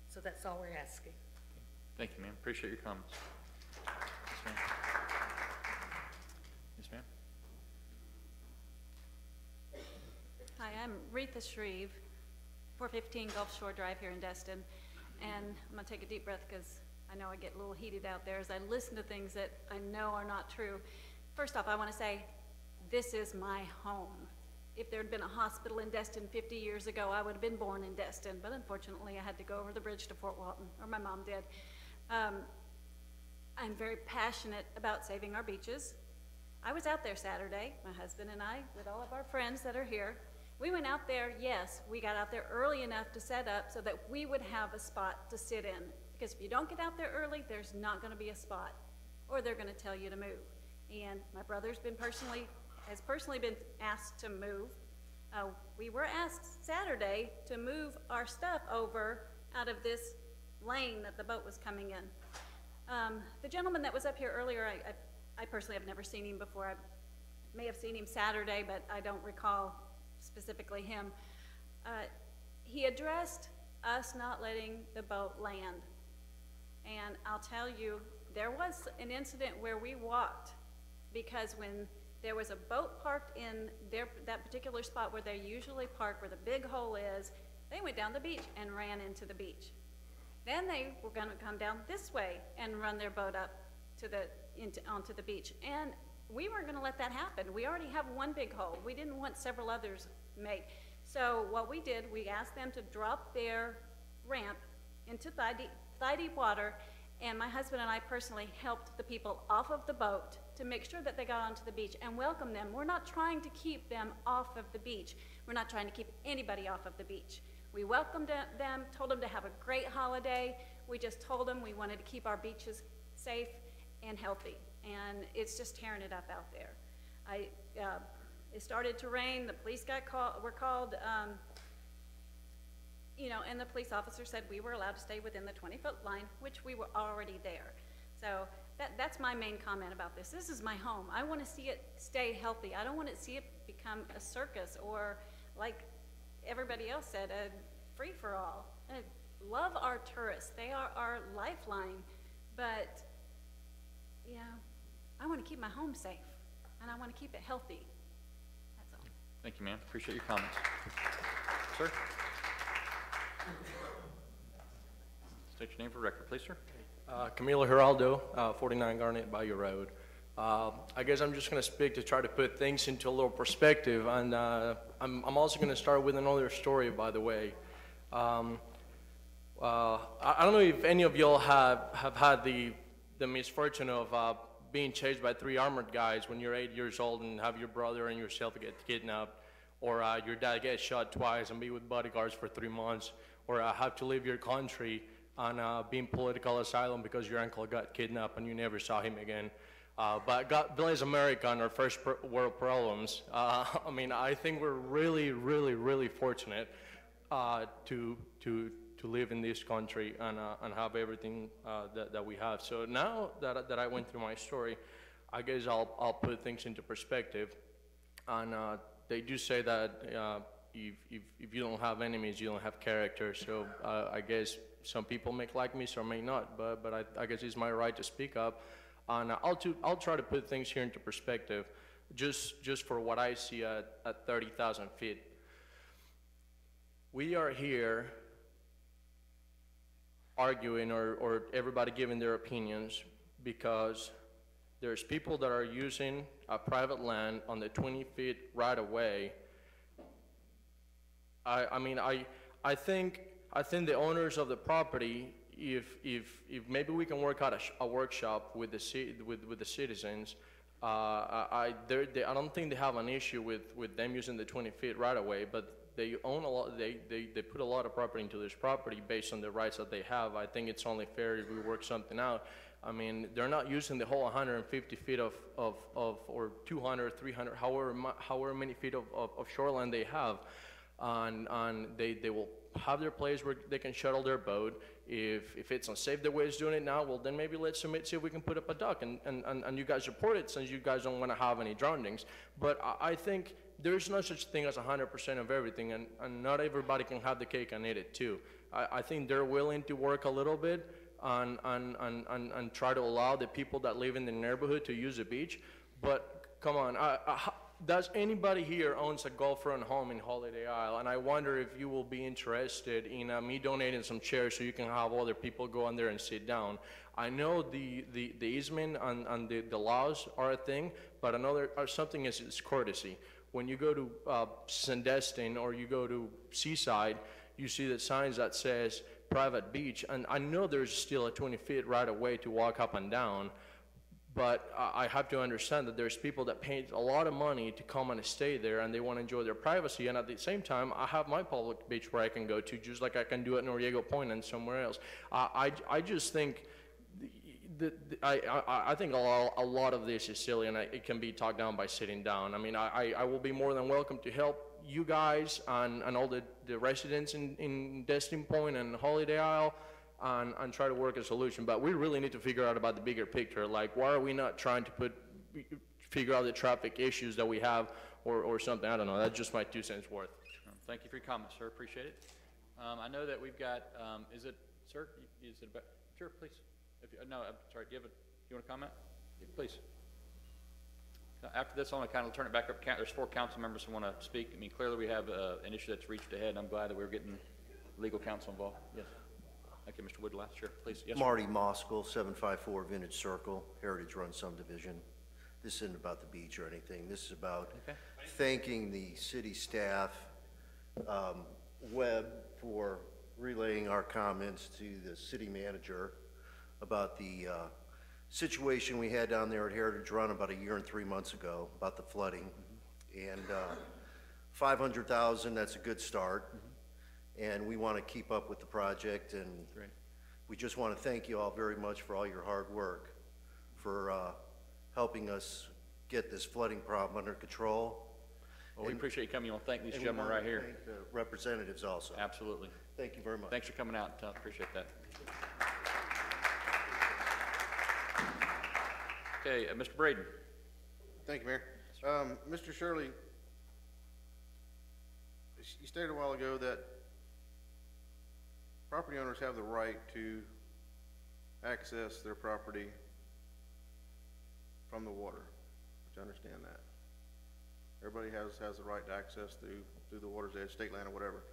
So that's all we're asking. Thank you, ma'am. Appreciate your comments. Yes, ma'am. Yes, ma'am. Hi, I'm Retha Shreve, 415 Gulf Shore Drive here in Destin, and I'm gonna take a deep breath because I know I get a little heated out there as I listen to things that I know are not true. First off, I want to say, this is my home. If there had been a hospital in Destin 50 years ago, I would have been born in Destin, but unfortunately I had to go over the bridge to Fort Walton, or my mom did. I'm very passionate about saving our beaches. I was out there Saturday, my husband and I, with all of our friends that are here. We went out there, yes, we got out there early enough to set up so that we would have a spot to sit in. Because if you don't get out there early, there's not going to be a spot, or they're going to tell you to move. And my brother's has personally been asked to move. We were asked Saturday to move our stuff over out of this lane that the boat was coming in. The gentleman that was up here earlier, I personally have never seen him before. I may have seen him Saturday, but I don't recall specifically him. He addressed us not letting the boat land. And I'll tell you, there was an incident where we walked, because when there was a boat parked in that particular spot where they usually park, where the big hole is, they went down the beach and ran into the beach. Then they were gonna come down this way and run their boat up to onto the beach. And we weren't gonna let that happen. We already have one big hole. We didn't want several others made. So what we did, we asked them to drop their ramp into thigh-deep water, and my husband and I personally helped the people off of the boat to make sure that they got onto the beach and welcome them. We're not trying to keep them off of the beach. We're not trying to keep anybody off of the beach. We welcomed them, told them to have a great holiday. We just told them we wanted to keep our beaches safe and healthy, and it's just tearing it up out there. It started to rain, the police were called, you know, and the police officer said we were allowed to stay within the 20-foot line, which we were already there. So that's my main comment about this. This is my home. I want to see it stay healthy. I don't want to see it become a circus or, like everybody else said, a free-for-all. I love our tourists. They are our lifeline. But, you know, I want to keep my home safe, and I want to keep it healthy. That's all. Thank you, ma'am. Appreciate your comments. Sir? State your name for record, please, sir. Camilo Geraldo, 49 Garnet Bayou Road. I guess I'm just going to speak to try to put things into a little perspective, and I'm also going to start with another story, by the way. I don't know if any of y'all have had the misfortune of being chased by 3 armored guys when you're 8 years old and have your brother and yourself get kidnapped, or your dad gets shot twice and be with bodyguards for 3 months, or have to leave your country on being political asylum because your uncle got kidnapped and you never saw him again. But God bless America and our first world problems. I mean, I think we're really, really, really fortunate to live in this country and have everything that we have. So now that I went through my story, I guess I'll put things into perspective. And they do say that if you don't have enemies, you don't have character. So I guess some people may like me, some may not. But I guess it's my right to speak up. And I'll try to put things here into perspective, just for what I see at 30,000 feet. We are here arguing or everybody giving their opinions because there's people that are using a private land on the 20 feet right away. I think the owners of the property, if maybe we can work out a workshop with the citizens, I don't think they have an issue with them using the 20 feet right away, but they own a lot. They put a lot of property into this property based on the rights that they have. I think it's only fair if we work something out. I mean, they're not using the whole 150 feet of or 200, 300, however many feet of shoreline they have, and they will have their place where they can shuttle their boat. If it's unsafe the way it's doing it now, well, then maybe let's submit, see if we can put up a dock, and you guys support it since you guys don't want to have any drownings. But I think there's no such thing as 100% of everything, and not everybody can have the cake and eat it too. I think they're willing to work a little bit and try to allow the people that live in the neighborhood to use the beach. But come on, does anybody here owns a Gulffront home in Holiday Isle? And I wonder if you will be interested in me donating some chairs so you can have other people go in there and sit down. I know the easement and the laws are a thing, but something is courtesy. When you go to St. Destin or you go to Seaside, you see the signs that says private beach, and I know there's still a 20 feet right away to walk up and down, but I have to understand that there's people that pay a lot of money to come and stay there, and they want to enjoy their privacy, and at the same time, I have my public beach where I can go to, just like I can do at Noriego Point and somewhere else. I just think I think a lot of this is silly, and it can be talked down by sitting down. I mean, I will be more than welcome to help you guys and all the residents in Destin Point and Holiday Isle and try to work a solution. But we really need to figure out about the bigger picture. Like, why are we not trying to figure out the traffic issues that we have or something. I don't know. That's just my 2 cents worth. Thank you for your comments, sir. Appreciate it. I know that we've got, is it, sir? Is it about, sure, please. If you, no, I'm sorry. Do you want to comment? Yeah, please. After this, I want to kind of turn it back up. There's 4 council members who want to speak. I mean, clearly we have an issue that's reached ahead, and I'm glad that we're getting legal counsel involved. Yes. Thank you, Mr. Woodlass. Sure, please. Yes, Marty Moskell, 754 Vintage Circle, Heritage Run Subdivision. This isn't about the beach or anything. This is about thanking the city staff, Webb, for relaying our comments to the city manager about the situation we had down there at Heritage Run about 1 year and 3 months ago about the flooding. And 500,000, that's a good start. And we want to keep up with the project, and we just want to thank you all very much for all your hard work, for helping us get this flooding problem under control. Well, we appreciate you coming. You want to thank these gentlemen right here. Thank the representatives also. Absolutely. Thank you very much. Thanks for coming out. Appreciate that. Okay, Mr. Braden. Thank you, Mayor. Mr. Shirley, you stated a while ago that property owners have the right to access their property from the water, which I understand that. Everybody has the right to access through the water's edge, state land or whatever.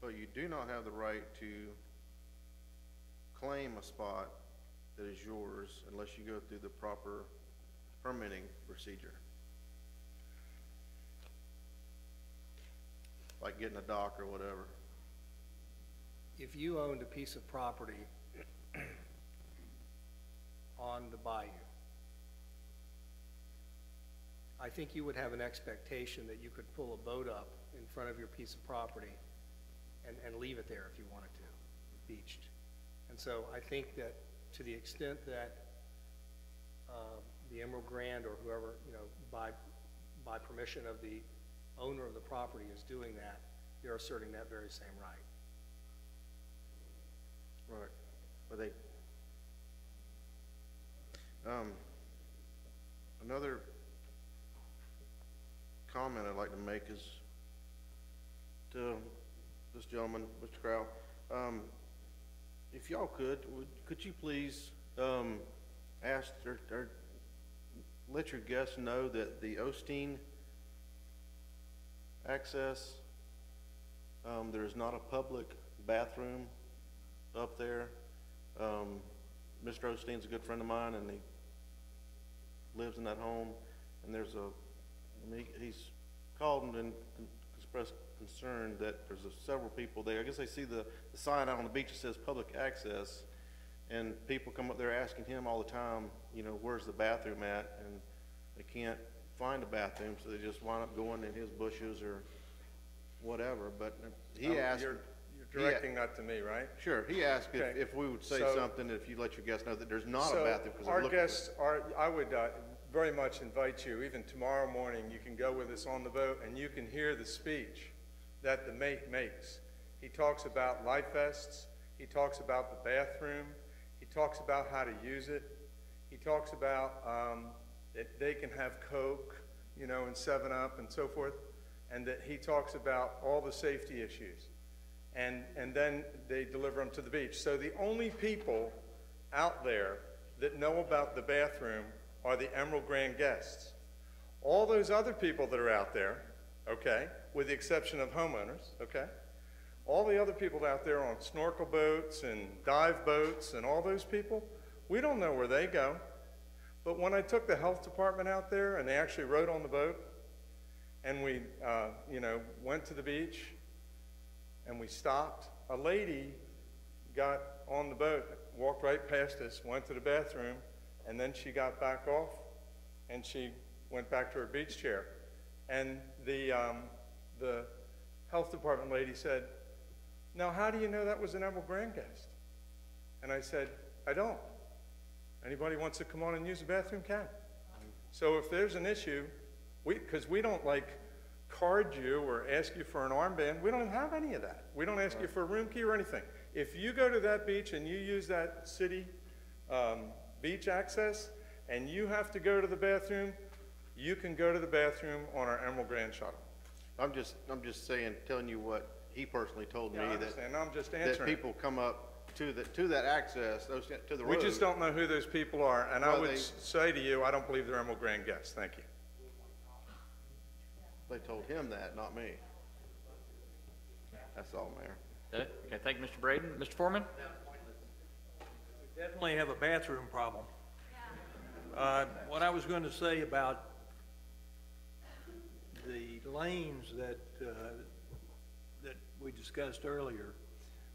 But you do not have the right to claim a spot that is yours unless you go through the proper permitting procedure. Like getting a dock or whatever. If you owned a piece of property on the bayou, I think you would have an expectation that you could pull a boat up in front of your piece of property and leave it there if you wanted to, beached. And so I think that to the extent that the Emerald Grand or whoever, by permission of the owner of the property is doing that, they're asserting that very same right. Right. But they, another comment I'd like to make is to this gentleman, Mr. Crow. If y'all could you please ask or let your guests know that the Osteen access, there is not a public bathroom up there. Mr. Osteen's a good friend of mine, and he lives in that home. And there's he's called and expressed concern that there's several people there. I guess they see the sign out on the beach that says public access, and people come up there asking him all the time, where's the bathroom at? And they can't find a bathroom, so they just wind up going in his bushes or whatever. But he asked. You're directing that to me, right? Sure. He asked if we would say something, if you'd let your guests know that there's not a bathroom. Our guests I would very much invite you, even tomorrow morning, you can go with us on the boat and you can hear the speech that the mate makes. He talks about life vests. He talks about the bathroom. He talks about how to use it. He talks about that they can have Coke, and 7-Up and so forth, and that he talks about all the safety issues. And then they deliver them to the beach. So the only people out there that know about the bathroom are the Emerald Grand guests. All those other people that are out there, okay, with the exception of homeowners, okay, all the other people out there on snorkel boats and dive boats and all those people, we don't know where they go. But when I took the health department out there and they actually rode on the boat and we, went to the beach and we stopped, a lady got on the boat, walked right past us, went to the bathroom, and then she got back off and she went back to her beach chair. And the health department lady said, "Now, how do you know that was an Emerald Grand guest?" And I said, "I don't. Anybody wants to come on and use the bathroom can." So if there's an issue, because we don't card you or ask you for an armband, we don't have any of that. We don't ask you for a room key or anything. If you go to that beach and you use that city beach access and you have to go to the bathroom, you can go to the bathroom on our Emerald Grand Shuttle. I'm just saying, telling you what he personally told me, Yeah, I that, understand. I'm just that answering. people come up to that access, to the road. We just don't know who those people are, and I Well, would say to you, I don't believe they're Emerald Grand guests. Thank you. They told him that, not me. That's all, Mayor. Okay, thank you, Mr. Braden. Mr. Foreman? We definitely have a bathroom problem. What I was going to say about the lanes that we discussed earlier,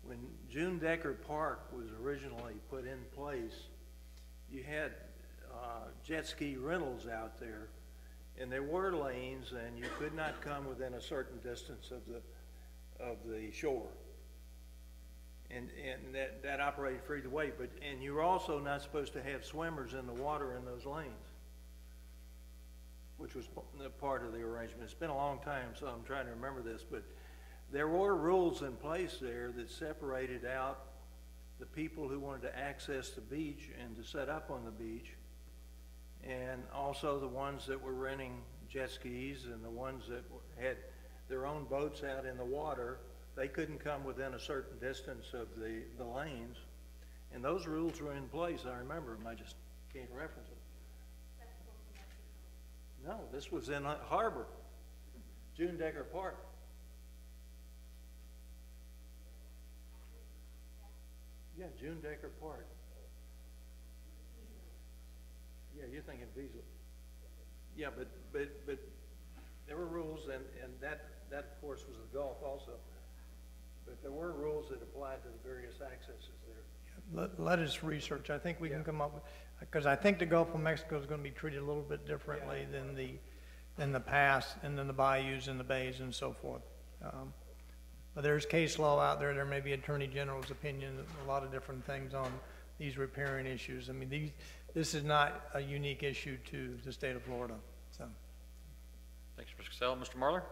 when June Decker Park was originally put in place, you had jet ski rentals out there, and there were lanes, and you could not come within a certain distance of the shore. And that operated free the way, and you're also not supposed to have swimmers in the water in those lanes, which was part of the arrangement. It's been a long time, so I'm trying to remember this, but there were rules in place there that separated out the people who wanted to access the beach and to set up on the beach, and also the ones that were renting jet skis and the ones that had their own boats out in the water. They couldn't come within a certain distance of the lanes, and those rules were in place. I remember them. I just can't reference them. No, this was in Harbor, June Decker Park. Yeah, June Decker Park. Yeah, you're thinking Beasley. Yeah, but there were rules, and that of course was the Gulf also. But there were rules that applied to the various accesses there. Let us research. I think we can come up with, because I think the Gulf of Mexico is going to be treated a little bit differently than the pass and then the bayous and the bays and so forth. But there's case law out there. There may be Attorney General's opinion, a lot of different things on these riparian issues. I mean, this is not a unique issue to the state of Florida. So, Thanks, Mr. Cassell. Mr. Marler?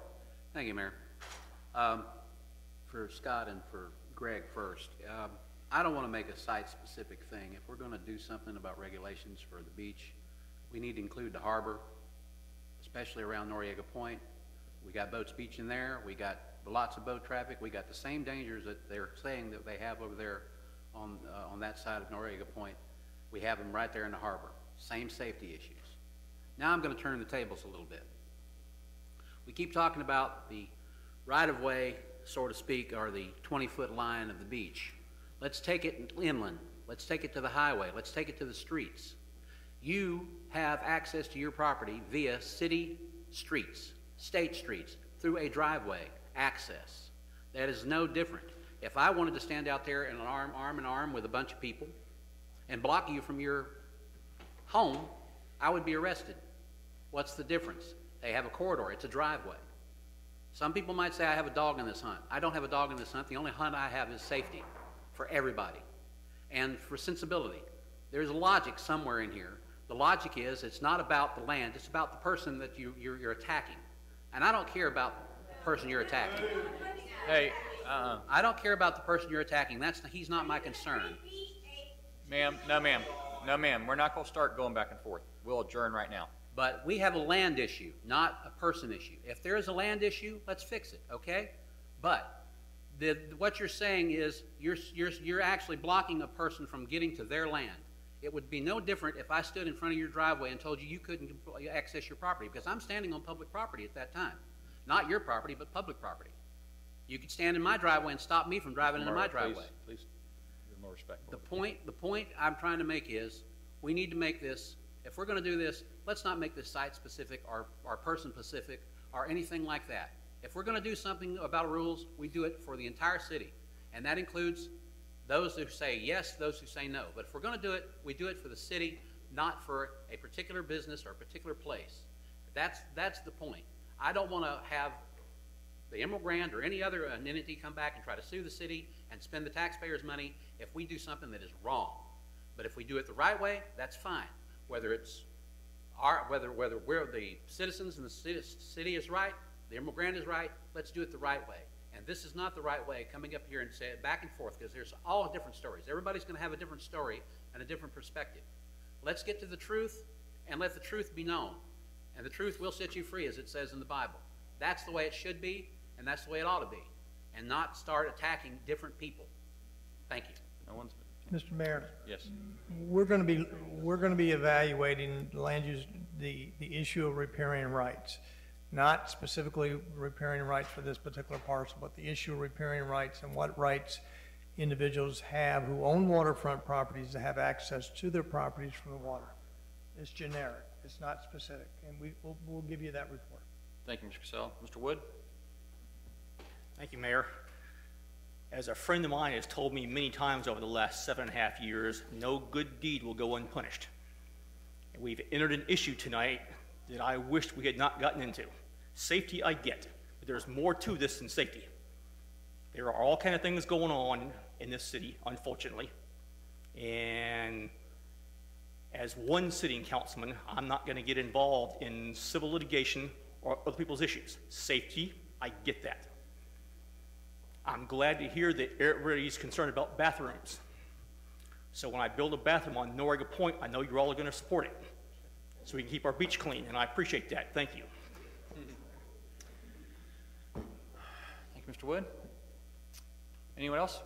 Thank you, Mayor. For Scott and for Greg first, I don't want to make a site-specific thing. If we're going to do something about regulations for the beach, we need to include the harbor, especially around Noriega Point. We got boats beaching there. We got lots of boat traffic. We got the same dangers that they're saying that they have over there on that side of Noriega Point. We have them right there in the harbor. Same safety issues. Now I'm going to turn the tables a little bit. We keep talking about the right-of-way, so to speak, or the 20-foot line of the beach. Let's take it inland. Let's take it to the highway. Let's take it to the streets. You have access to your property via city streets, state streets, through a driveway access. That is no different. If I wanted to stand out there in an arm in arm with a bunch of people and block you from your home, I would be arrested. What's the difference? They have a corridor. It's a driveway. Some people might say, I have a dog in this hunt. I don't have a dog in this hunt. The only hunt I have is safety for everybody and for sensibility. There's a logic somewhere in here. The logic is it's not about the land. It's about the person that you're attacking. And I don't care about the person you're attacking. Hey, I don't care about the person you're attacking. He's not my concern. ma'am, no ma'am, no ma'am. We're not going to start going back and forth. We'll adjourn right now. But we have a land issue, not a person issue. If there is a land issue, let's fix it, okay? But what you're saying is you're actually blocking a person from getting to their land. It would be no different if I stood in front of your driveway and told you you couldn't access your property, because I'm standing on public property at that time. Not your property, but public property. You could stand in my driveway and stop me from driving into my driveway. Please, be more respectful. The point I'm trying to make is we need to make this, if we're going to do this, let's not make this site-specific or person-specific or anything like that. If we're going to do something about rules, we do it for the entire city. And that includes those who say yes, those who say no. But if we're going to do it, we do it for the city, not for a particular business or a particular place. That's the point. I don't want to have the Emerald Grand or any other entity come back and try to sue the city and spend the taxpayers' money if we do something that is wrong. But if we do it the right way, that's fine. Whether we're the citizens and the city is right, the Emerald Grand is right, let's do it the right way. And this is not the right way, coming up here and say it back and forth, because there's all different stories. Everybody's going to have a different story and a different perspective. Let's get to the truth and let the truth be known. And the truth will set you free, as it says in the Bible. That's the way it should be, and that's the way it ought to be, and not start attacking different people. Thank you. No one's. Mr. Mayor, Yes. we're going to be evaluating land use, the issue of riparian rights, not specifically riparian rights for this particular parcel, but the issue of riparian rights and what rights individuals have who own waterfront properties to have access to their properties from the water. It's generic. It's not specific, and we'll give you that report. Thank you, Mr. Cassell. Mr. Wood? Thank you, Mayor. As a friend of mine has told me many times over the last 7.5 years, no good deed will go unpunished. And we've entered an issue tonight that I wished we had not gotten into. Safety, I get, but there's more to this than safety. There are all kinds of things going on in this city, unfortunately. And as one sitting councilman, I'm not going to get involved in civil litigation or other people's issues. Safety, I get that. I'm glad to hear that everybody's concerned about bathrooms. So when I build a bathroom on Noriga Point, I know you're all going to support it, so we can keep our beach clean, and I appreciate that. Thank you. Thank you, Mr. Wood. Anyone else?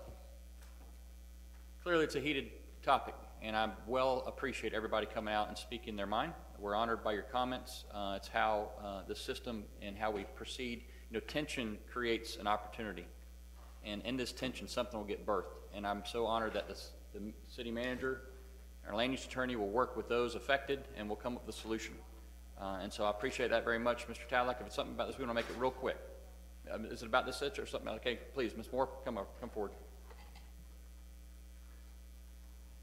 Clearly, it's a heated topic, and I well appreciate everybody coming out and speaking their mind. We're honored by your comments. It's how the system and how we proceed. You know, tension creates an opportunity. And in this tension, something will get birthed. And I'm so honored that the city manager, our land use attorney will work with those affected and we'll come up with a solution. And so I appreciate that very much, Mr. Tadlock. If it's something about this, we want to make it real quick. Is it about this situation or something? Okay, please, Ms. Moore, come forward.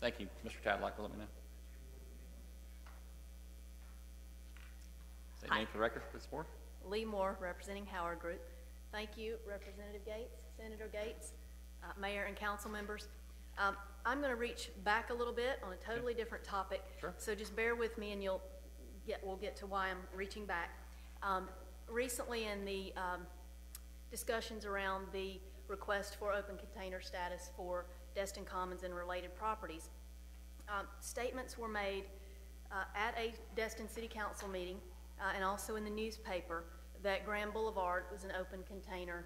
Thank you, Mr. Tadlock, for letting me know. Say your name for the record, Ms. Moore. Lee Moore, representing Howard Group. Thank you, Representative Gates, Senator Gates, Mayor and council members. I'm going to reach back a little bit on a totally different topic. Sure. So just bear with me and we'll get to why I'm reaching back. Recently in the discussions around the request for open container status for Destin Commons and related properties, statements were made at a Destin City Council meeting and also in the newspaper that Grand Boulevard was an open container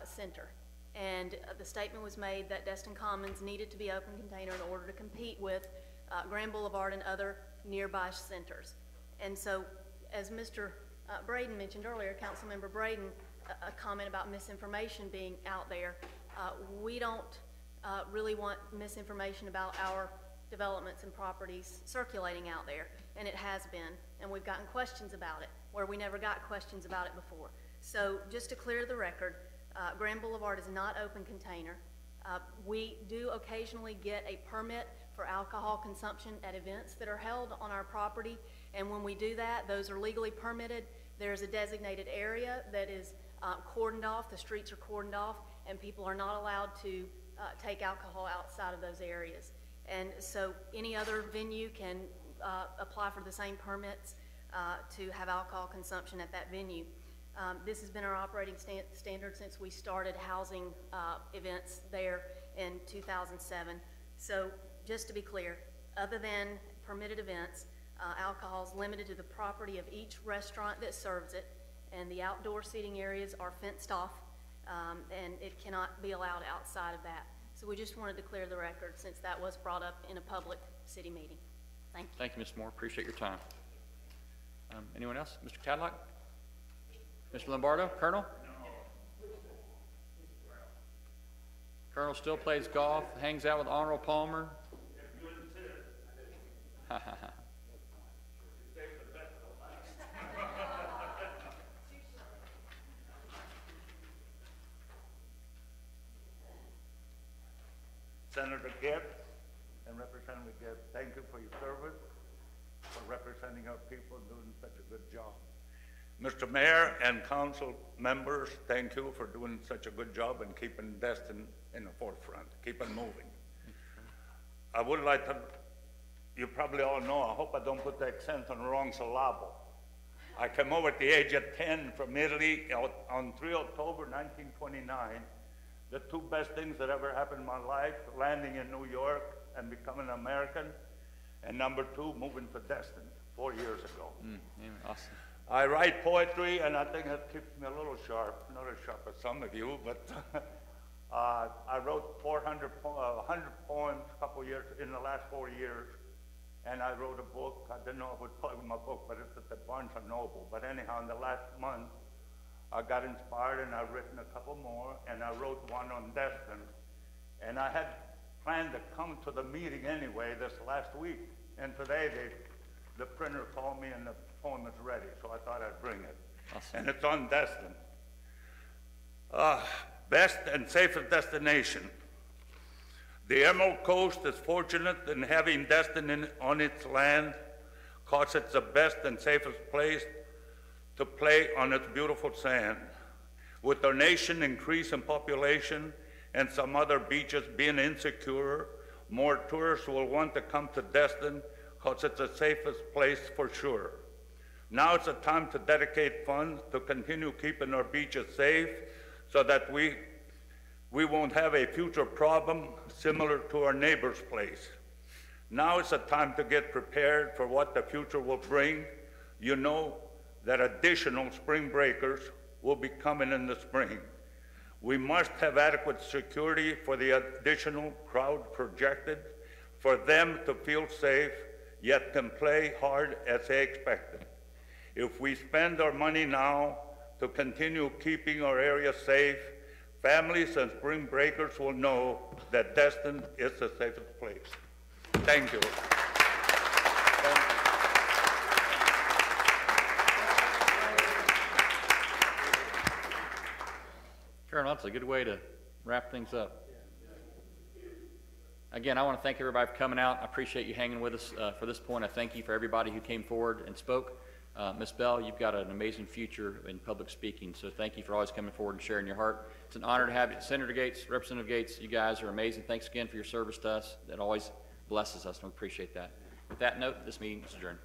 center. And the statement was made that Destin Commons needed to be open container in order to compete with Grand Boulevard and other nearby centers. And so, as Mr. Braden mentioned earlier, Councilmember Braden, a comment about misinformation being out there. We don't really want misinformation about our developments and properties circulating out there, and it has been, and we've gotten questions about it where we never got questions about it before. So just to clear the record, Grand Boulevard is not open container. We do occasionally get a permit for alcohol consumption at events that are held on our property, and when we do that, those are legally permitted. There's a designated area that is cordoned off, the streets are cordoned off, and people are not allowed to take alcohol outside of those areas. And so any other venue can apply for the same permits to have alcohol consumption at that venue. This has been our operating standard since we started housing events there in 2007. So just to be clear, other than permitted events, alcohol is limited to the property of each restaurant that serves it, and the outdoor seating areas are fenced off, and it cannot be allowed outside of that. So we just wanted to clear the record since that was brought up in a public city meeting. Thank you. Thank you, Ms. Moore. Appreciate your time. Anyone else? Mr. Tadlock? Mr. Lombardo? Colonel? Colonel still plays golf, hangs out with Honorable Palmer. Senator Gibbs and Representative Gibbs, thank you for your service, for representing our people and doing such a good job. Mr. Mayor and council members, thank you for doing such a good job and keeping Destin in the forefront, keeping moving. I would like to, you probably all know, I hope I don't put the accent on the wrong syllable. I came over at the age of 10 from Italy on 3 October 1929. The two best things that ever happened in my life, landing in New York and becoming an American, And number 2, moving to Destin 4 years ago. Awesome. I write poetry, and I think it keeps me a little sharp, not as sharp as some of you, but I wrote 100 poems a couple years, in the last 4 years, and I wrote a book. I didn't know I would plug my book, but it's at the Barnes & Noble. But anyhow, in the last month, I got inspired, and I've written a couple more, and I wrote one on Destin. And I had planned to come to the meeting anyway this last week, and today the printer called me and the poem is ready, so I thought I'd bring it. Awesome. And it's on Destin. Best and safest destination. The Emerald Coast is fortunate in having Destin on its land, cause it's the best and safest place to play on its beautiful sand. With our nation increase in population and some other beaches being insecure, more tourists will want to come to Destin because it's the safest place for sure. Now it's a time to dedicate funds to continue keeping our beaches safe so that we won't have a future problem similar to our neighbor's place. Now is the time to get prepared for what the future will bring. You know that additional spring breakers will be coming in the spring. We must have adequate security for the additional crowd projected, for them to feel safe, yet can play hard as they expected. If we spend our money now to continue keeping our area safe, families and spring breakers will know that Destin is the safest place. Thank you. Colonel, that's a good way to wrap things up. Again, I want to thank everybody for coming out. I appreciate you hanging with us for this point. I thank you for everybody who came forward and spoke. Ms. Bell, you've got an amazing future in public speaking, so thank you for always coming forward and sharing your heart. It's an honor to have you. Senator Gates, Representative Gates, you guys are amazing. Thanks again for your service to us. That always blesses us, and we appreciate that. With that note, this meeting is adjourned.